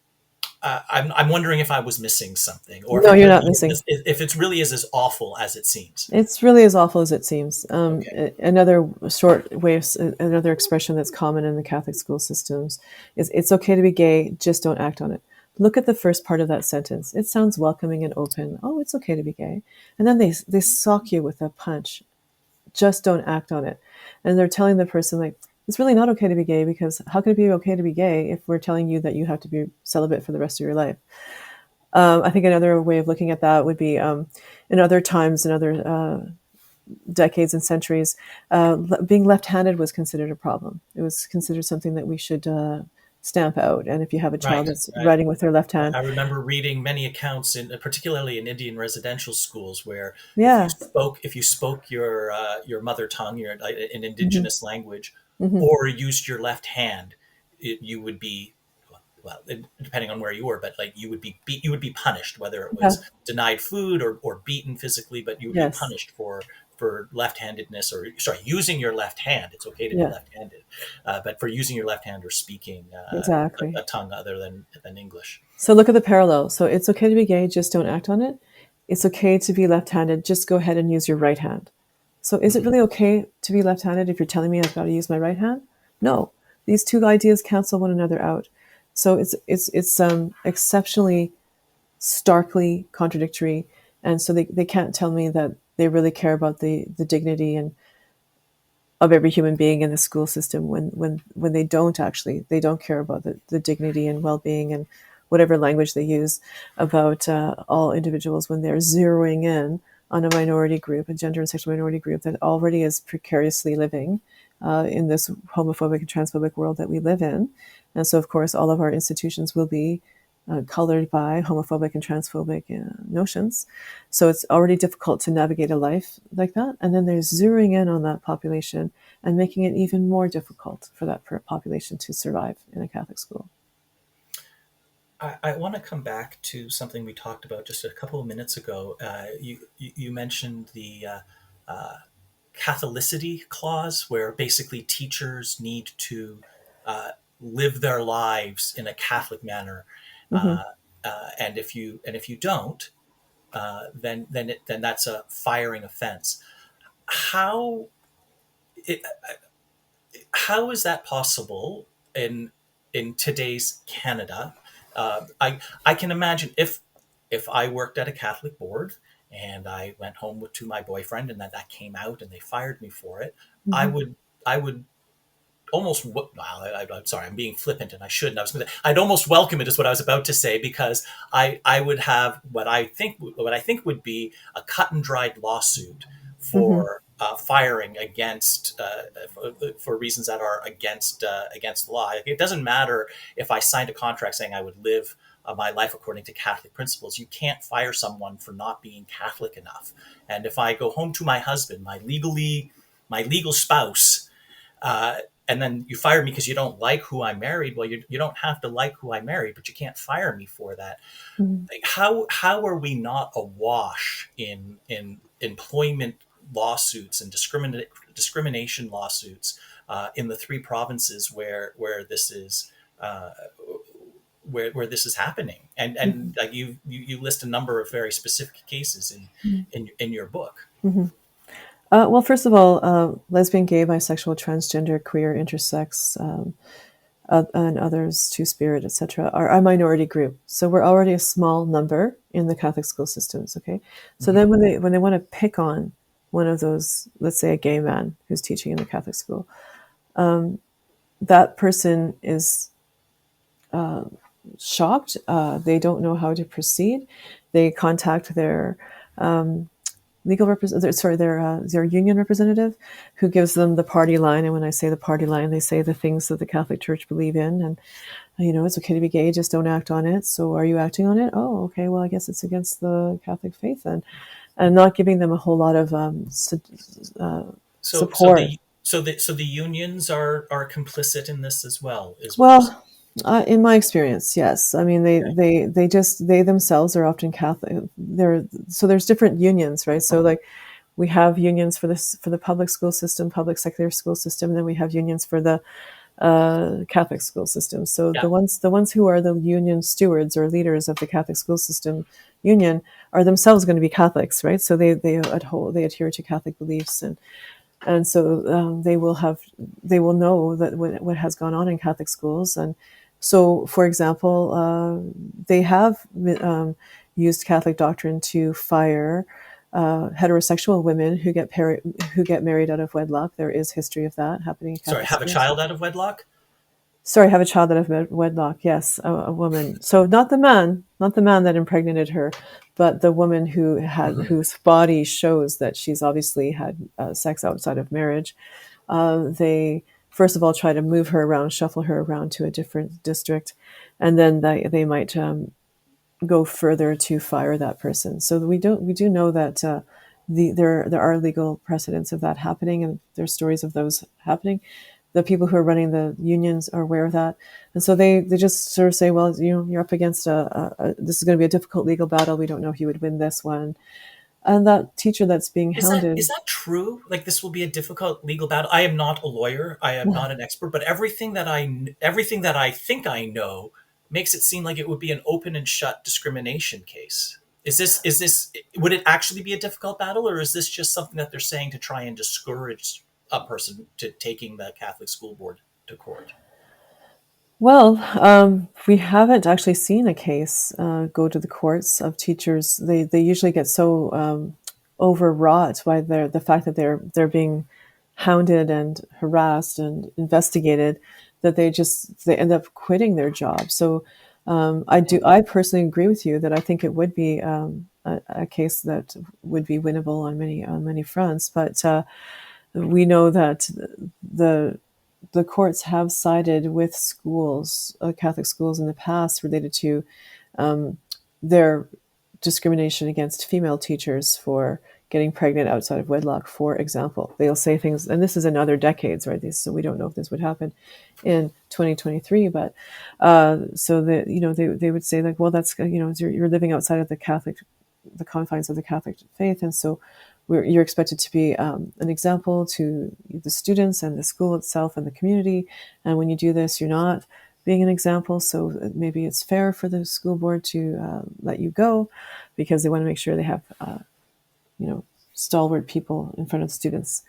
I'm wondering if I was missing something, or if No, it you're really not missing. if it's really is as awful as it seems. It's really as awful as it seems. Okay. Another short way, another expression that's common in the Catholic school systems is "It's okay to be gay, just don't act on it." Look at the first part of that sentence. It sounds welcoming and open. Oh, it's okay to be gay, and then they sock you with a punch. Just don't act on it, and they're telling the person like it's really not okay to be gay because how can it be okay to be gay if we're telling you that you have to be celibate for the rest of your life? I think another way of looking at that would be in other times, in other decades and centuries, being left-handed was considered a problem. It was considered something that we should stamp out. And if you have a child Right. that's Right. writing with their left hand, I remember reading many accounts, particularly in Indian residential schools, where yeah, if you spoke your mother tongue, an hmm, indigenous language, hmm, or used your left hand, you would be, well, depending on where you were, but like you would be punished, whether it yeah, was denied food or beaten physically, but you would be yes, punished for left-handedness, or sorry, using your left hand. It's okay to be yeah, left-handed, but for using your left hand or speaking exactly. a tongue other than English. So look at the parallel. So it's okay to be gay, just don't act on it. It's okay to be left-handed, just go ahead and use your right hand. So is it Mhm. really okay to be left-handed if you're telling me I've got to use my right hand? No, these two ideas cancel one another out. So it's exceptionally starkly contradictory, and so they can't tell me that they really care about the dignity and of every human being in the school system when they don't care about the dignity and well-being and whatever language they use about all individuals when they're zeroing in on a minority group, a gender and sexual minority group that already is precariously living in this homophobic and transphobic world that we live in. And so, of course, all of our institutions will be colored by homophobic and transphobic notions. So it's already difficult to navigate a life like that. And then there's zeroing in on that population and making it even more difficult for that population to survive in a Catholic school. I want to come back to something we talked about just a couple of minutes ago. You mentioned the Catholicity clause, where basically teachers need to uh, live their lives in a Catholic manner, Hmm. uh, and if you don't, then that's a firing offense. How it, how is that possible in today's Canada? I can imagine if I worked at a Catholic board and I went home to my boyfriend and that came out and they fired me for it, I Mm-hmm. would I would almost well, I'm sorry, I'm being flippant and I shouldn't. I'd almost welcome it is what I was about to say, because I would have what I think would be a cut and dried lawsuit Mm-hmm. for firing against for reasons that are against the law. It doesn't matter if I signed a contract saying I would live my life according to Catholic principles. You can't fire someone for not being Catholic enough. And if I go home to my husband, my legal spouse, uh, and then you fire me because you don't like who I married. Well, you don't have to like who I married, but you can't fire me for that. Mm-hmm. Like, how are we not awash in employment lawsuits and discrimination lawsuits in the three provinces where this is uh, where this is happening? And like you list a number of very specific cases in your book. Mm-hmm. Well, first of all, lesbian, gay, bisexual, transgender, queer, intersex, and others, two spirit, etc., are a minority group. So we're already a small number in the Catholic school systems. Okay, so Mm-hmm. then when they want to pick on one of those, let's say a gay man who's teaching in the Catholic school, that person is shocked. They don't know how to proceed. They contact their legal representative, sorry, their union representative, who gives them the party line. And when I say the party line, they say the things that the Catholic Church believe in, and it's okay to be gay, just don't act on it. So are you acting on it? Oh, okay. Well, I guess it's against the Catholic faith then, and not giving them a whole lot of So support. the unions are complicit in this as well, is what you're saying. Well, in my experience, yes. I mean, Okay. they themselves are often Catholic. So there's different unions, right? So like we have unions for the public school system, public secular school system, and then we have unions for the Catholic school system. So Yeah. the ones who are the union stewards or leaders of the Catholic school system union are themselves going to be Catholics, right? So they adhere to Catholic beliefs, and so they will know that what has gone on in Catholic schools. And so, for example, they have used Catholic doctrine to fire heterosexual women who get married out of wedlock. There is history of that happening in Sorry, Catholic have a schools. child out of wedlock? Sorry, have a child out of wedlock. Yes, a woman. So not the man that impregnated her, but the woman whose body shows that she's obviously had sex outside of marriage. They first of all try to move her around, shuffle her around to a different district, and then they might go further to fire that person. So we do know that there are legal precedents of that happening, and there's stories of those happening. The people who are running the unions are aware of that, and so they just sort of say, well, you're up against this is going to be a difficult legal battle. We don't know if you would win this one, and that teacher that's being Is hounded. that true? Like, this will be a difficult legal battle. I am not a lawyer. I am not an expert, but everything that I think I know makes it seem like it would be an open and shut discrimination case. Is this would it actually be a difficult battle, or is this just something that they're saying to try and discourage a person to taking the Catholic school board to court? Well, we haven't actually seen a case go to the courts of teachers. They usually get so overwrought by the fact that they're being hounded and harassed and investigated that they end up quitting their job. So I personally agree with you that I think it would be a case that would be winnable on many fronts. But we know that the the courts have sided with schools, Catholic schools in the past related to their discrimination against female teachers for getting pregnant outside of wedlock, for example. They'll say things, and this is in other decades, right? So we don't know if this would happen in 2023, but so that they would say like, well, that's you're living outside of the confines of the Catholic faith, and so you're expected to be an example to the students and the school itself and the community. And when you do this, you're not being an example. So maybe it's fair for the school board to let you go because they want to make sure they have, stalwart people in front of students.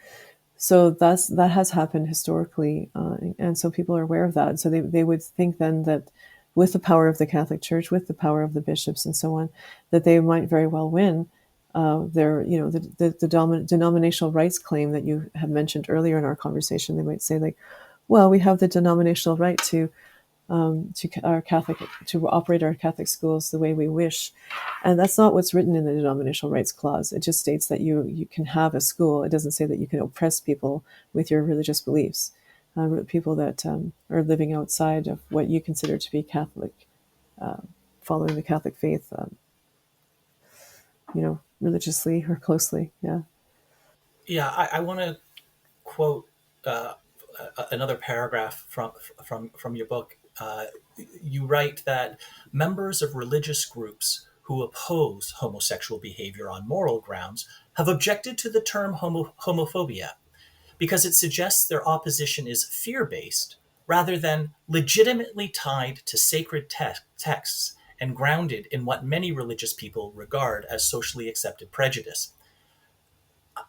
So that has happened historically, and so people are aware of that. So they would think then that with the power of the Catholic Church, with the power of the bishops and so on, that they might very well win their, the denominational rights claim that you have mentioned earlier in our conversation. They might say like, well, we have the denominational right to our Catholic to operate our Catholic schools the way we wish, and that's not what's written in the denominational rights clause. It just states that you can have a school. It doesn't say that you can oppress people with your religious beliefs, people that are living outside of what you consider to be Catholic, following the Catholic faith, religiously or closely. Yeah. Yeah, I want to quote another paragraph from your book. You write that members of religious groups who oppose homosexual behavior on moral grounds have objected to the term homophobia because it suggests their opposition is fear-based rather than legitimately tied to sacred texts and grounded in what many religious people regard as socially accepted prejudice.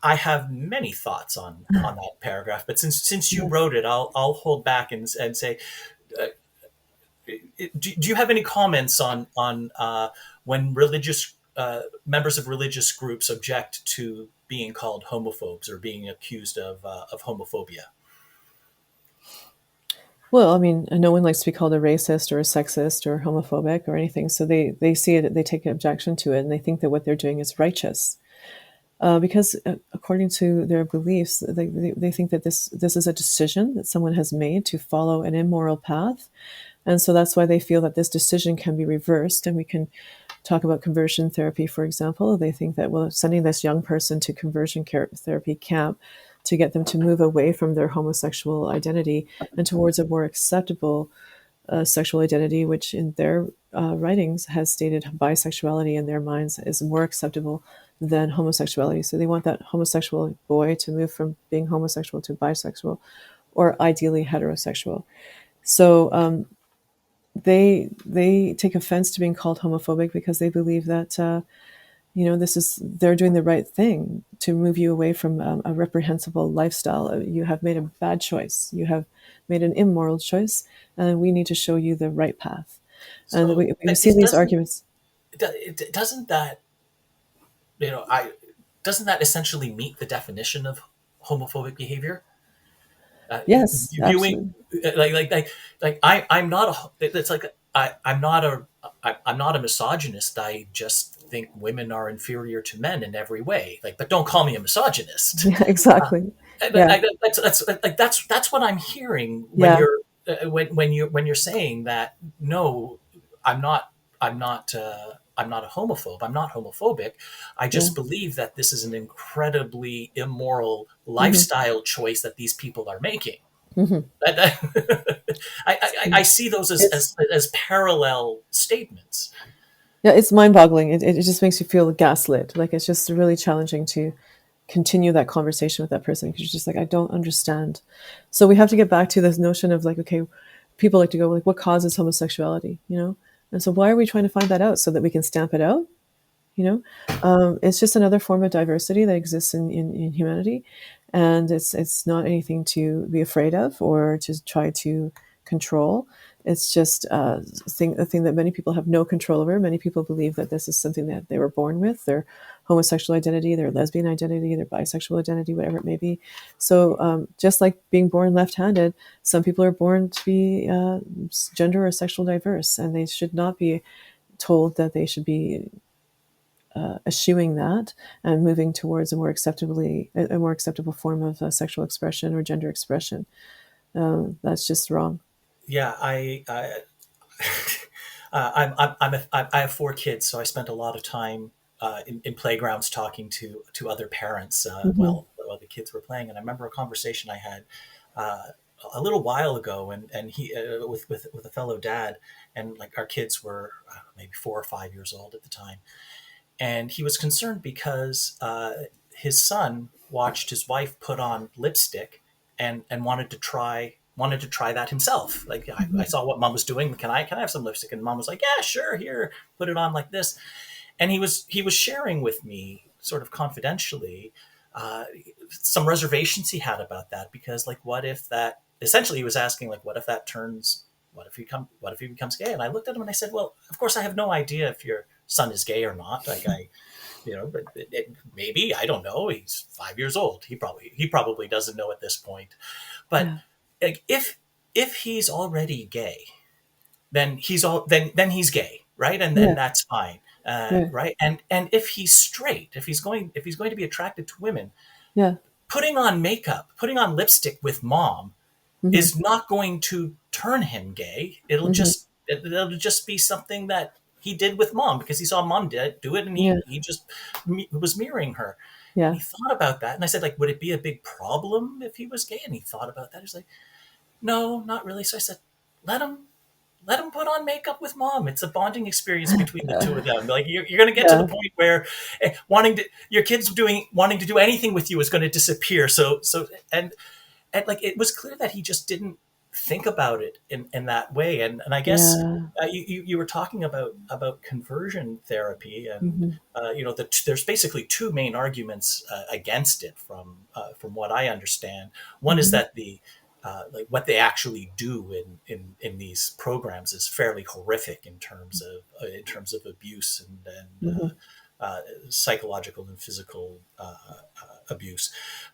I have many thoughts on that paragraph, but since you Yeah. wrote it, I'll hold back and say, uh, do you have any comments on when religious members of religious groups object to being called homophobes or being accused of homophobia? Well, I mean, no one likes to be called a racist or a sexist or homophobic or anything. So they see it, they take an objection to it, and they think that what they're doing is righteous. Because according to their beliefs, they think that this is a decision that someone has made to follow an immoral path, and so that's why they feel that this decision can be reversed. And we can talk about conversion therapy, for example. They think that, well, sending this young person to conversion therapy camp to get them to move away from their homosexual identity and towards a more acceptable sexual identity, which in their writings has stated bisexuality in their minds is more acceptable than homosexuality. So they want that homosexual boy to move from being homosexual to bisexual, or ideally heterosexual. So they take offense to being called homophobic because they believe that this is they're doing the right thing to move you away from a reprehensible lifestyle. You have made a bad choice. You have made an immoral choice, and we need to show you the right path. And So we see it these arguments. doesn't that I doesn't that essentially meet the definition of homophobic behavior? Yes, Viewing absolutely. I'm not a it's like I'm not a misogynist. I just think women are inferior to men in every way. Like, but don't call me a misogynist. Yeah, exactly. But Yeah, that's what I'm hearing when yeah, you're when you're saying that. No, I'm not. I'm not. I'm not a homophobe. I'm not homophobic. I yeah. just believe that this is an incredibly immoral Hmm. lifestyle choice that these people are making. Hmm. I see those It's as parallel statements. yeah, it's mind-boggling. It just makes you feel gaslit. Like it's just really challenging to continue that conversation with that person because you're just like, I don't understand. So we have to get back to this notion of like, okay, people like to go like, what causes homosexuality, and so why are we trying to find that out so that we can stamp it out? It's just another form of diversity that exists in humanity, and it's not anything to be afraid of or to try to control. It's just a thing that many people have no control over. Many people believe that this is something that they were born with, their homosexual identity, their lesbian identity, their bisexual identity, whatever it may be. So just like being born left-handed, some people are born to be gender or sexual diverse, and they should not be told that they should be eschewing that and moving towards a more acceptable form of sexual expression or gender expression. That's just wrong. Yeah, I have four kids, so I spent a lot of time in playgrounds talking to other parents Hmm. while the kids were playing. And I remember a conversation I had uh, a little while ago, and he with a fellow dad, and like our kids were maybe 4 or 5 years old at the time, and he was concerned because his son watched his wife put on lipstick and wanted to try that himself. Like, I Hmm. saw what mom was doing. Can I have some lipstick? And mom was like, yeah, sure, here, put it on like this. And he was sharing with me sort of confidentially some reservations he had about that, because like, what if that, essentially he was asking like, what if that turns, what if he becomes gay? And I looked at him and I said, well, of course I have no idea if your son is gay or not. Like I, but maybe, I don't know. He's 5 years old. He probably doesn't know at this point. But Yeah. like, if he's already gay, then he's gay, right? And Yeah. that's fine, Yeah. right? And if he's straight, if he's going to be attracted to women, Yeah. putting on makeup, putting on lipstick with mom Mm-hmm. is not going to turn him gay. Mm-hmm. It'll just be something that he did with mom because he saw mom do it, and Yeah. he just was mirroring her. And Yeah. he thought about that, and I said, like, would it be a big problem if he was gay? And he thought about that. He's like, no, not really. So I said, let him let him put on makeup with mom. It's a bonding experience between the two of them. Like, you're going to get to the Yeah. point where your kids wanting to do anything with you is going to disappear. And like, it was clear that he just didn't think about it in that way. And I guess Yeah. you were talking about conversion therapy, and Mm-hmm. there's basically two main arguments against it from what I understand. One is Mm-hmm. that like, what they actually do in these programs is fairly horrific in terms of abuse and Mm-hmm. psychological and physical abuse.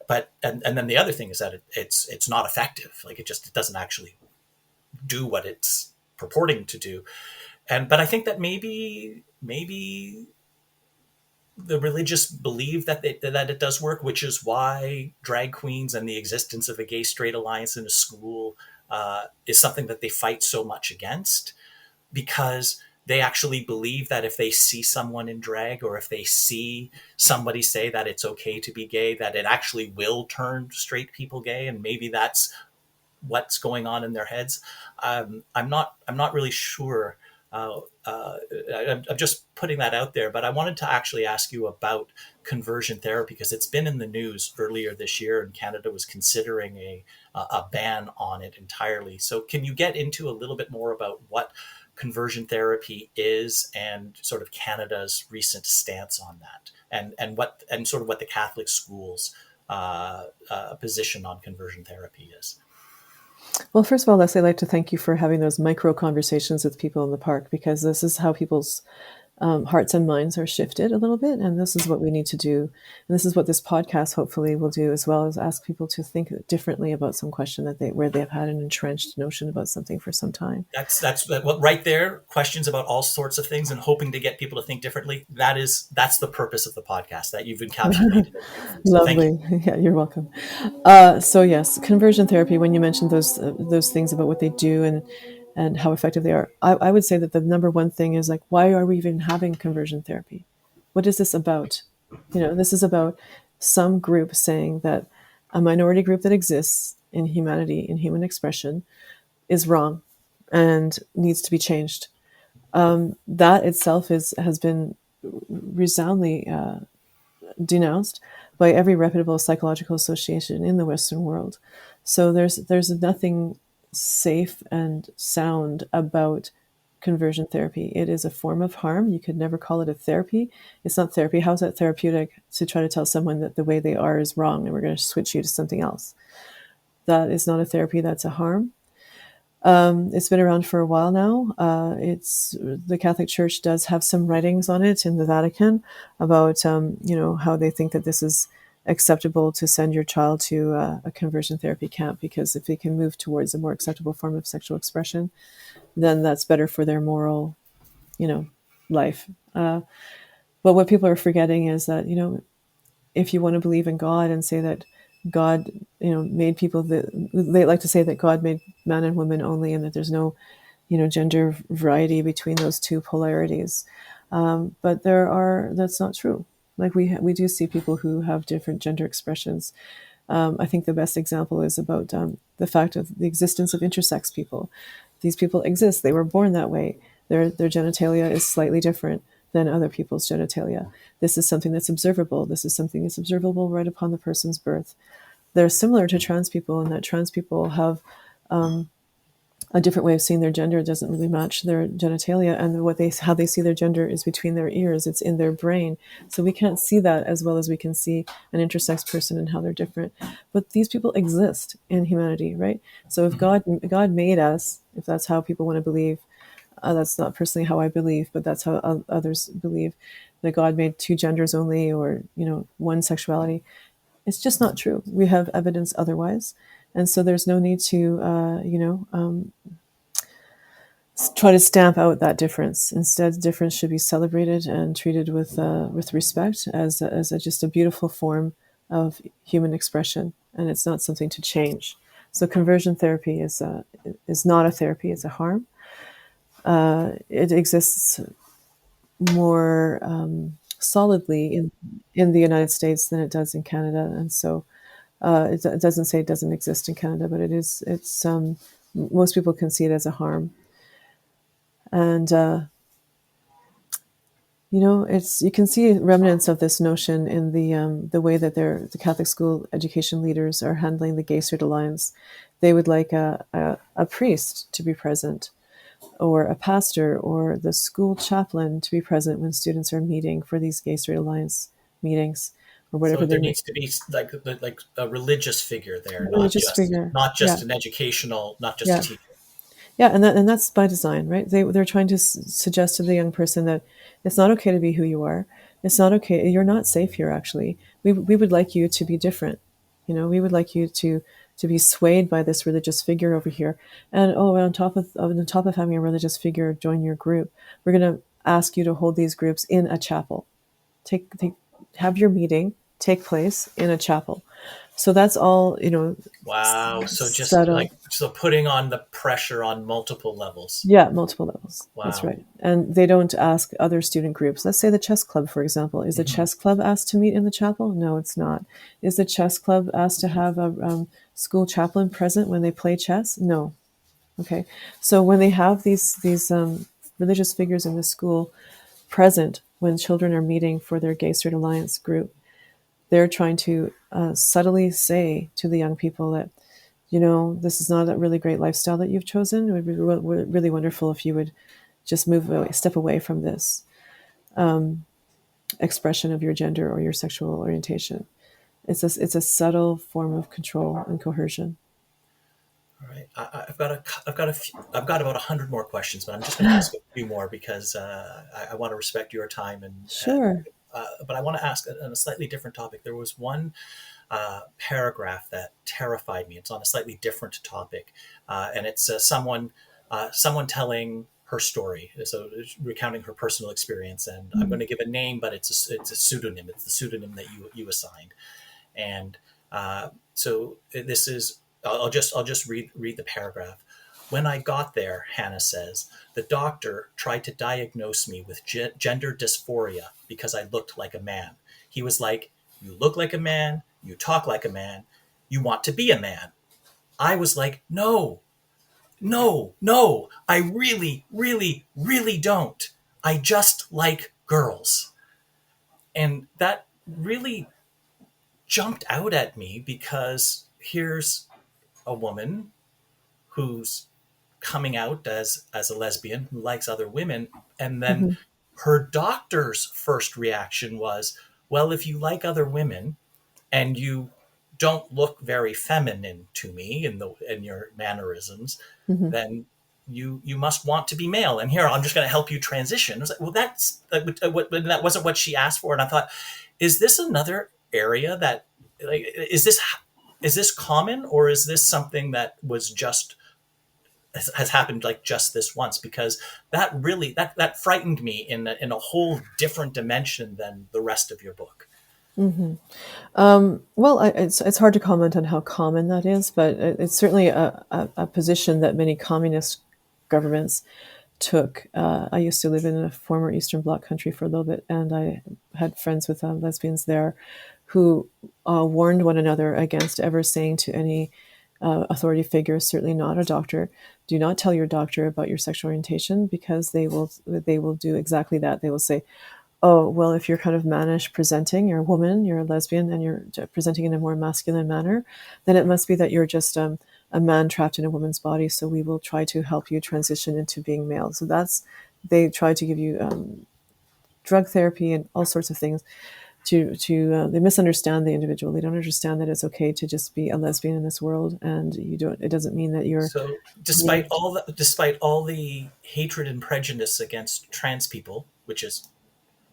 And then the other thing is that it's not effective. Like, it doesn't actually do what it's purporting to do. But I think that maybe the religious believe that it does work, which is why drag queens and the existence of a gay straight alliance in a school is something that they fight so much against, because they actually believe that if they see someone in drag, or if they see somebody say that it's okay to be gay, that it actually will turn straight people gay. And maybe that's what's going on in their heads. I'm not really sure. I'm just putting that out there, but I wanted to actually ask you about conversion therapy, because it's been in the news earlier this year, and Canada was considering a ban on it entirely. So can you get into a little bit more about what conversion therapy is, and sort of Canada's recent stance on that, and sort of what the Catholic schools position on conversion therapy is? Well, first of all, Leslie, I'd like to thank you for having those micro conversations with people in the park, because this is how people's hearts and minds are shifted a little bit. And this is what we need to do. And this is what this podcast hopefully will do, as well as ask people to think differently about some question where they've had an entrenched notion about something for some time. That's what right there. Questions about all sorts of things, and hoping to get people to think differently. That's the purpose of the podcast. That you've encapsulated it beautifully. So thank you. Lovely. Yeah, you're welcome. So yes, conversion therapy. When you mentioned those things about what they do and how effective they are, I would say that the number one thing is like, why are we even having conversion therapy? What is this about? This is about some group saying that a minority group that exists in humanity, in human expression, is wrong and needs to be changed. That itself has been resoundingly denounced by every reputable psychological association in the Western world. So there's nothing safe and sound about conversion therapy. It is a form of harm. You could never call it a therapy. It's not therapy. How's that therapeutic to try to tell someone that the way they are is wrong and we're going to switch you to something else? That is not a therapy. That's a harm. It's been around for a while now. It's the Catholic Church does have some writings on it in the Vatican about how they think that this is acceptable to send your child to a conversion therapy camp, because if they can move towards a more acceptable form of sexual expression, then that's better for their moral, life. But what people are forgetting is that if you want to believe in God and say that God, made people, that they like to say that God made man and woman only, and that there's no, gender variety between those two polarities. But that's not true. Like we do see people who have different gender expressions. I think the best example is about the fact of the existence of intersex people. These people exist. They were born that way. Their genitalia is slightly different than other people's genitalia. This is something that's observable. This is something that's observable right upon the person's birth. They're similar to trans people in that trans people have a different way of seeing their gender doesn't really match their genitalia, and how they see their gender is between their ears. It's in their brain, so we can't see that as well as we can see an intersex person and how they're different. But these people exist in humanity, right? So if Mhm. God made us, if that's how people want to believe, that's not personally how I believe, but that's how others believe, that God made two genders only, or one sexuality. It's just not true. We have evidence otherwise, and so there's no need to try to stamp out that difference. Instead, difference should be celebrated and treated with respect as just a beautiful form of human expression, and it's not something to change. So conversion therapy is not a therapy; it's a harm. It exists more solidly in the United States than it does in Canada, and so it doesn't say it doesn't exist in Canada, but it is. It's most people can see it as a harm, and it's you can see remnants of this notion in the way that the Catholic school education leaders are handling the Gay Straight Alliance. They would like a priest to be present, or a pastor, or the school chaplain to be present when students are meeting for these Gay Straight Alliance meetings, or whatever So they there may. needs to be like a religious figure there, Religious figure, not yeah, just an educational, not just a yeah. teacher. Yeah, and that's by design, right? They're trying to suggest to the young person that it's not okay to be who you are. It's not okay. You're not safe here. Actually, we would like you to be different. We would like you to be swayed by this religious figure over here. And on top of having a religious figure join your group, we're going to ask you to hold these groups in a chapel. Take have your meeting take place in a chapel. So that's all. Wow. So just Subtle. like so putting on the pressure on multiple levels. Yeah, multiple levels. That's Wow. right. And they don't ask other student groups. Let's say the chess club, for example. Is the Mhm. chess club asked to meet in the chapel? No, it's not. Is the chess club asked to have a school chaplain present when they play chess? No. Okay. So when they have these religious figures in the school present when children are meeting for their Gay Straight Alliance group, they're trying to subtly say to the young people that this is not a really great lifestyle that you've chosen. It would be really wonderful if you would just step away from this expression of your gender or your sexual orientation. It's a subtle form of control and coercion. All right. I've got about 100 more questions, but I'm just going to ask a few more because I want to respect your time Sure. but I want to ask on a slightly different topic. There was one paragraph that terrified me. It's on a slightly different topic, and it's someone telling her story, so recounting her personal experience. And I'm going to give a name, but it's a pseudonym. It's the pseudonym that you assigned. And so this is I'll just read the paragraph. When I got there, Hannah says, the doctor tried to diagnose me with gender dysphoria because I looked like a man. He was like, you look like a man, you talk like a man, you want to be a man. I was like, no, no, no, I really, really, really don't. I just like girls. And that really jumped out at me because here's a woman who's coming out as a lesbian who likes other women, and then Hmm. her doctor's first reaction was, well, if you like other women and you don't look very feminine to me in your mannerisms, Hmm. then you must want to be male. And here, I'm just going to help you transition. I was like, well, that wasn't what she asked for. And I thought, is this another area that, like, is this common, or is this something that was just has happened like just this once? Because that really that frightened me in a whole different dimension than the rest of your book. Hmm. Well, it's hard to comment on how common that is, but it's certainly a position that many communist governments took. I used to live in a former Eastern Bloc country for a little bit, and I had friends with lesbians there who warned one another against ever saying to any authority figure, certainly not a doctor, do not tell your doctor about your sexual orientation, because they will do exactly that. They will say, oh, well, if you're kind of mannish presenting, you're a woman, you're a lesbian, and you're presenting in a more masculine manner, then it must be that you're just a man trapped in a woman's body, so we will try to help you transition into being male. So that's, they try to give you drug therapy and all sorts of things to they misunderstand the individual. They don't understand that it's okay to just be a lesbian in this world, and you don't. It doesn't mean that you're. So, You despite all the hatred and prejudice against trans people, which is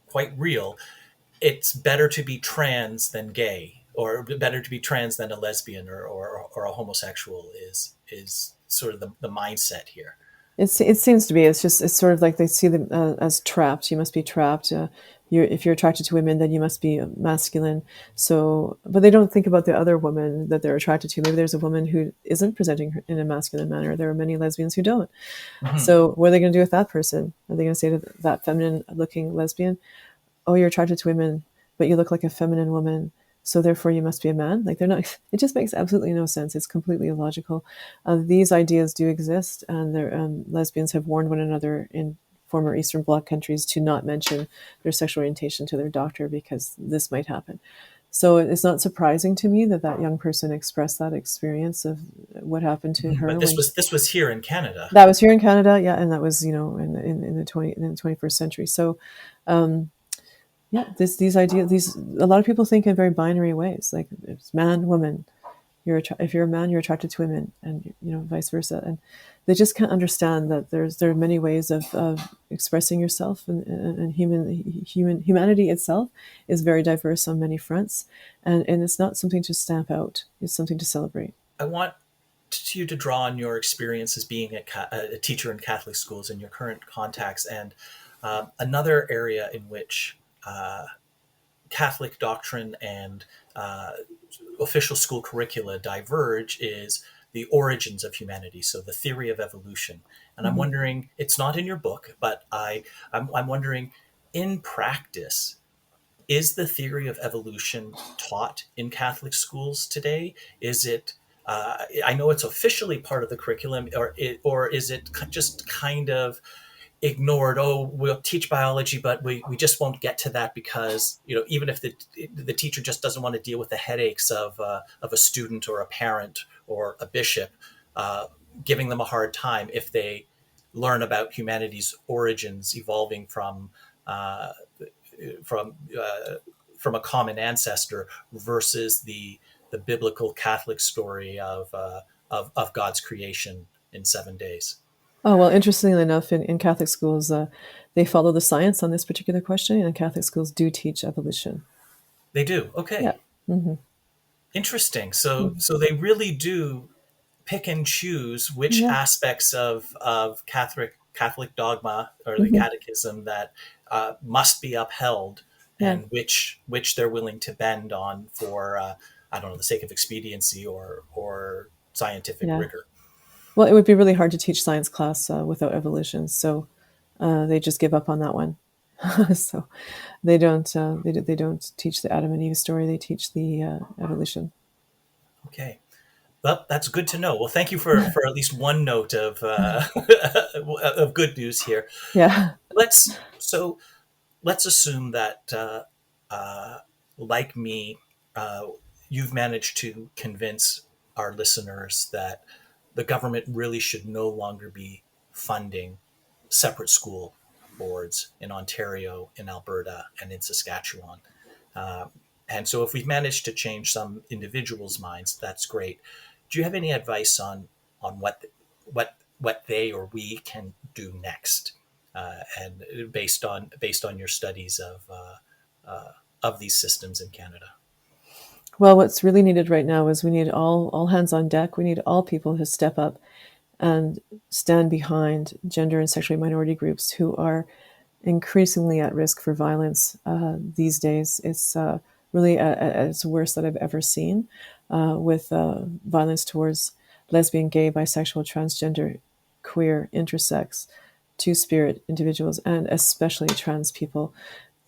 quite real, it's better to be trans than gay, or better to be trans than a lesbian or a homosexual is sort of the mindset here. it seems to be. It's just, it's sort of like they see them as trapped. You must be trapped. If you're attracted to women, then you must be masculine. So, but they don't think about the other woman that they're attracted to. Maybe there's a woman who isn't presenting in a masculine manner. There are many lesbians who don't. Mhm. So, what are they going to do with that person? Are they going to say to that feminine-looking lesbian, "Oh, you're attracted to women, but you look like a feminine woman, so therefore you must be a man"? Like, they're not. It just makes absolutely no sense. It's completely illogical. These ideas do exist, and lesbians have warned one another in former Eastern Bloc countries to not mention their sexual orientation to their doctor because this might happen. So it's not surprising to me that that young person expressed that experience of what happened to But her this when was this was here in Canada. that was here in Canada. Yeah, and that was, in the 21st century. So yeah, these ideas, these, a lot of people think in very binary ways, like it's man, woman. If you're a man, you're attracted to women, and vice versa. And they just can't understand that there are many ways of expressing yourself, and humanity itself is very diverse on many fronts, and it's not something to stamp out. It's something to celebrate. I want you to draw on your experience as being a teacher in Catholic schools in your current context, and another area in which Catholic doctrine and official school curricula diverge is the origins of humanity, so the theory of evolution. And I'm Mhm. wondering, it's not in your book, but I'm wondering, in practice, is the theory of evolution taught in Catholic schools today? Is it? I know it's officially part of the curriculum, or is it just kind of ignored? Oh, we'll teach biology, but we just won't get to that because even if the teacher just doesn't want to deal with the headaches of a student or a parent or a bishop, uh, giving them a hard time if they learn about humanity's origins evolving from from a common ancestor versus the biblical Catholic story of God's creation in 7 days. Oh, well, interestingly enough, in Catholic schools, they follow the science on this particular question, and Catholic schools do teach evolution. They do. Yeah. Okay. Hmm. Interesting. So they really do pick and choose which Yeah. aspects of Catholic dogma or the Hmm. Catechism that must be upheld, Yeah. and which they're willing to bend on for I don't know, the sake of expediency or scientific Yeah. rigor. Well, it would be really hard to teach science class without evolution, so they just give up on that one. So they don't teach the Adam and Eve story. They teach the evolution. Okay. Well, that's good to know. Well, thank you for at least one note of of good news here. Yeah. So let's assume that, like me, uh, you've managed to convince our listeners that the government really should no longer be funding separate school boards in Ontario, in Alberta, and in Saskatchewan. Uh, and so, if we've managed to change some individuals' minds, that's great. Do you have any advice on what they or we can do next, and based on your studies of these systems in Canada? Well, what's really needed right now is we need all hands on deck. We need all people to step up and stand behind gender and sexually minority groups who are increasingly at risk for violence these days. It's really at its worst that I've ever seen, with violence towards lesbian, gay, bisexual, transgender, queer, intersex, two spirit individuals, and especially trans people.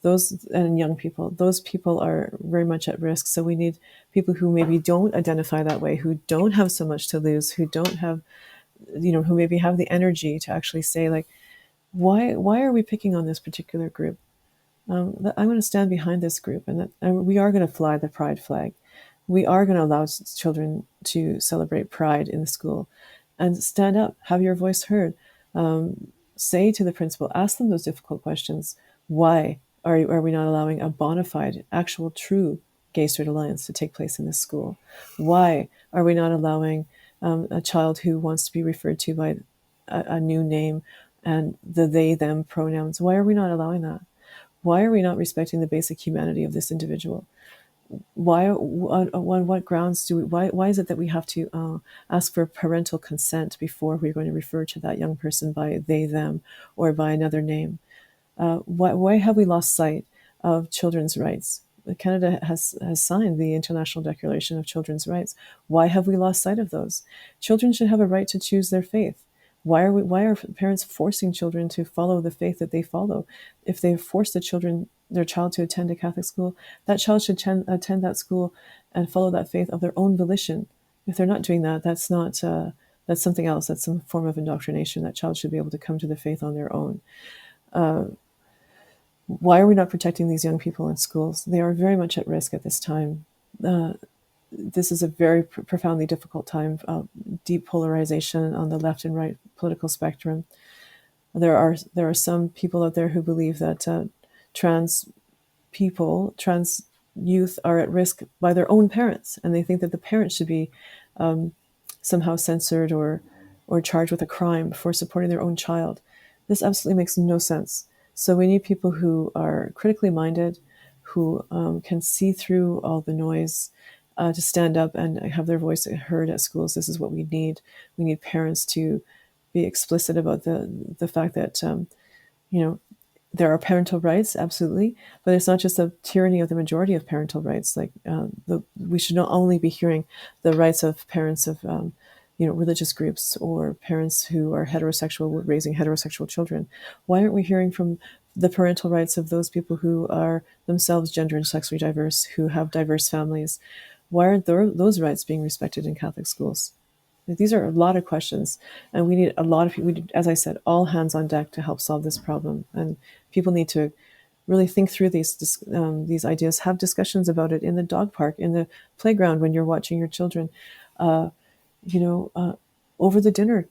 Those and young people, those people are very much at risk. So we need people who maybe don't identify that way, who don't have so much to lose, who don't have, who maybe have the energy to actually say, like, why are we picking on this particular group? I'm going to stand behind this group, and we are going to fly the pride flag. We are going to allow children to celebrate pride in the school and stand up, have your voice heard. Say to the principal, ask them those difficult questions. Why are we not allowing a bona fide, actual, true gay straight alliance to take place in this school? Why are we not allowing a child who wants to be referred to by a new name and the they them pronouns? Why are we not allowing that? Why are we not respecting the basic humanity of this individual? Why, on what grounds do we, why is it that we have to ask for parental consent before we're going to refer to that young person by they them or by another name? Why have we lost sight of children's rights? Canada has signed the International Declaration of Children's Rights. Why have we lost sight of those? Children should have a right to choose their faith. Why are parents forcing children to follow the faith that they follow? If they force their child to attend a Catholic school, that child should attend that school and follow that faith of their own volition. If they're not doing that, that's something else. That's some form of indoctrination. That child should be able to come to the faith on their own. Why are we not protecting these young people in schools? They are very much at risk at this time. This is a very profoundly difficult time. Deep polarization on the left and right political spectrum. There are some people out there who believe that trans youth are at risk by their own parents, and they think that the parents should be somehow censored or charged with a crime for supporting their own child. This absolutely makes no sense. So we need people who are critically minded, who can see through all the noise, to stand up and have their voice heard at schools. This is what we need. We need parents to be explicit about the fact that there are parental rights, absolutely, but it's not just a tyranny of the majority of parental rights. Like we should not only be hearing the rights of parents of religious groups or parents who are heterosexual raising heterosexual children. Why aren't we hearing from the parental rights of those people who are themselves gender and sexually diverse, who have diverse families? Why aren't those rights being respected in Catholic schools? These are a lot of questions, and we need a lot of people. As I said, all hands on deck to help solve this problem. And people need to really think through these ideas, have discussions about it in the dog park, in the playground when you're watching your children, over the dinner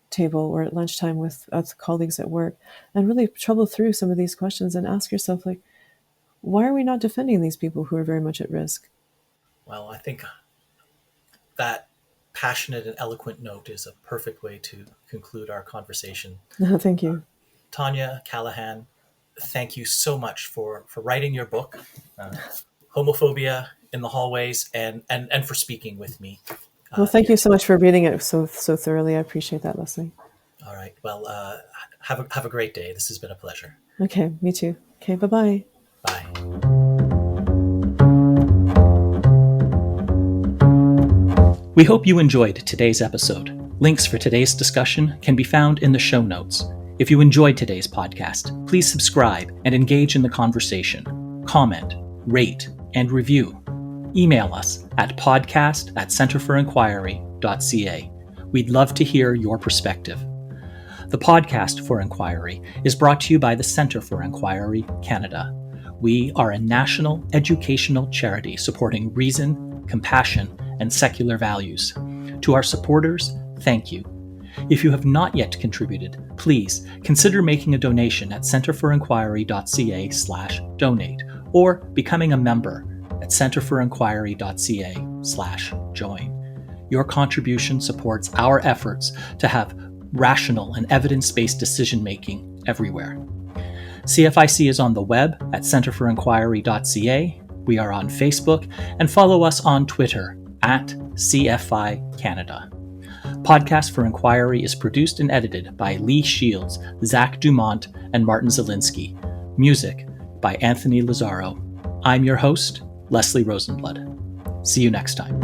table or at lunchtime with colleagues at work, and really trouble through some of these questions and ask yourself, like, why are we not defending these people who are very much at risk? Well, I think that passionate and eloquent note is a perfect way to conclude our conversation. Thank you. Tonya Callaghan, thank you so much for writing your book, Homophobia in the Hallways, and for speaking with me. Well, thank you so much for reading it so thoroughly. I appreciate that, Leslie. All right. Well, have a great day. This has been a pleasure. Okay, me too. Okay, bye-bye. Bye. We hope you enjoyed today's episode. Links for today's discussion can be found in the show notes. If you enjoyed today's podcast, please subscribe and engage in the conversation. Comment, rate, and review. Email us at podcast@centerforinquiry.ca. We'd love to hear your perspective. The Podcast for Inquiry is brought to you by the Centre for Inquiry Canada. We are a national educational charity supporting reason, compassion, and secular values. To our supporters, thank you. If you have not yet contributed, please consider making a donation at centerforinquiry.ca/donate or becoming a member at centerforinquiry.ca/join. Your contribution supports our efforts to have rational and evidence-based decision-making everywhere. CFIC is on the web at centerforinquiry.ca. We are on Facebook, and follow us on Twitter at CFI Canada. Podcast for Inquiry is produced and edited by Lee Shields, Zach Dumont, and Martin Zielinski. Music by Anthony Lazaro. I'm your host, Leslie Rosenblood. See you next time.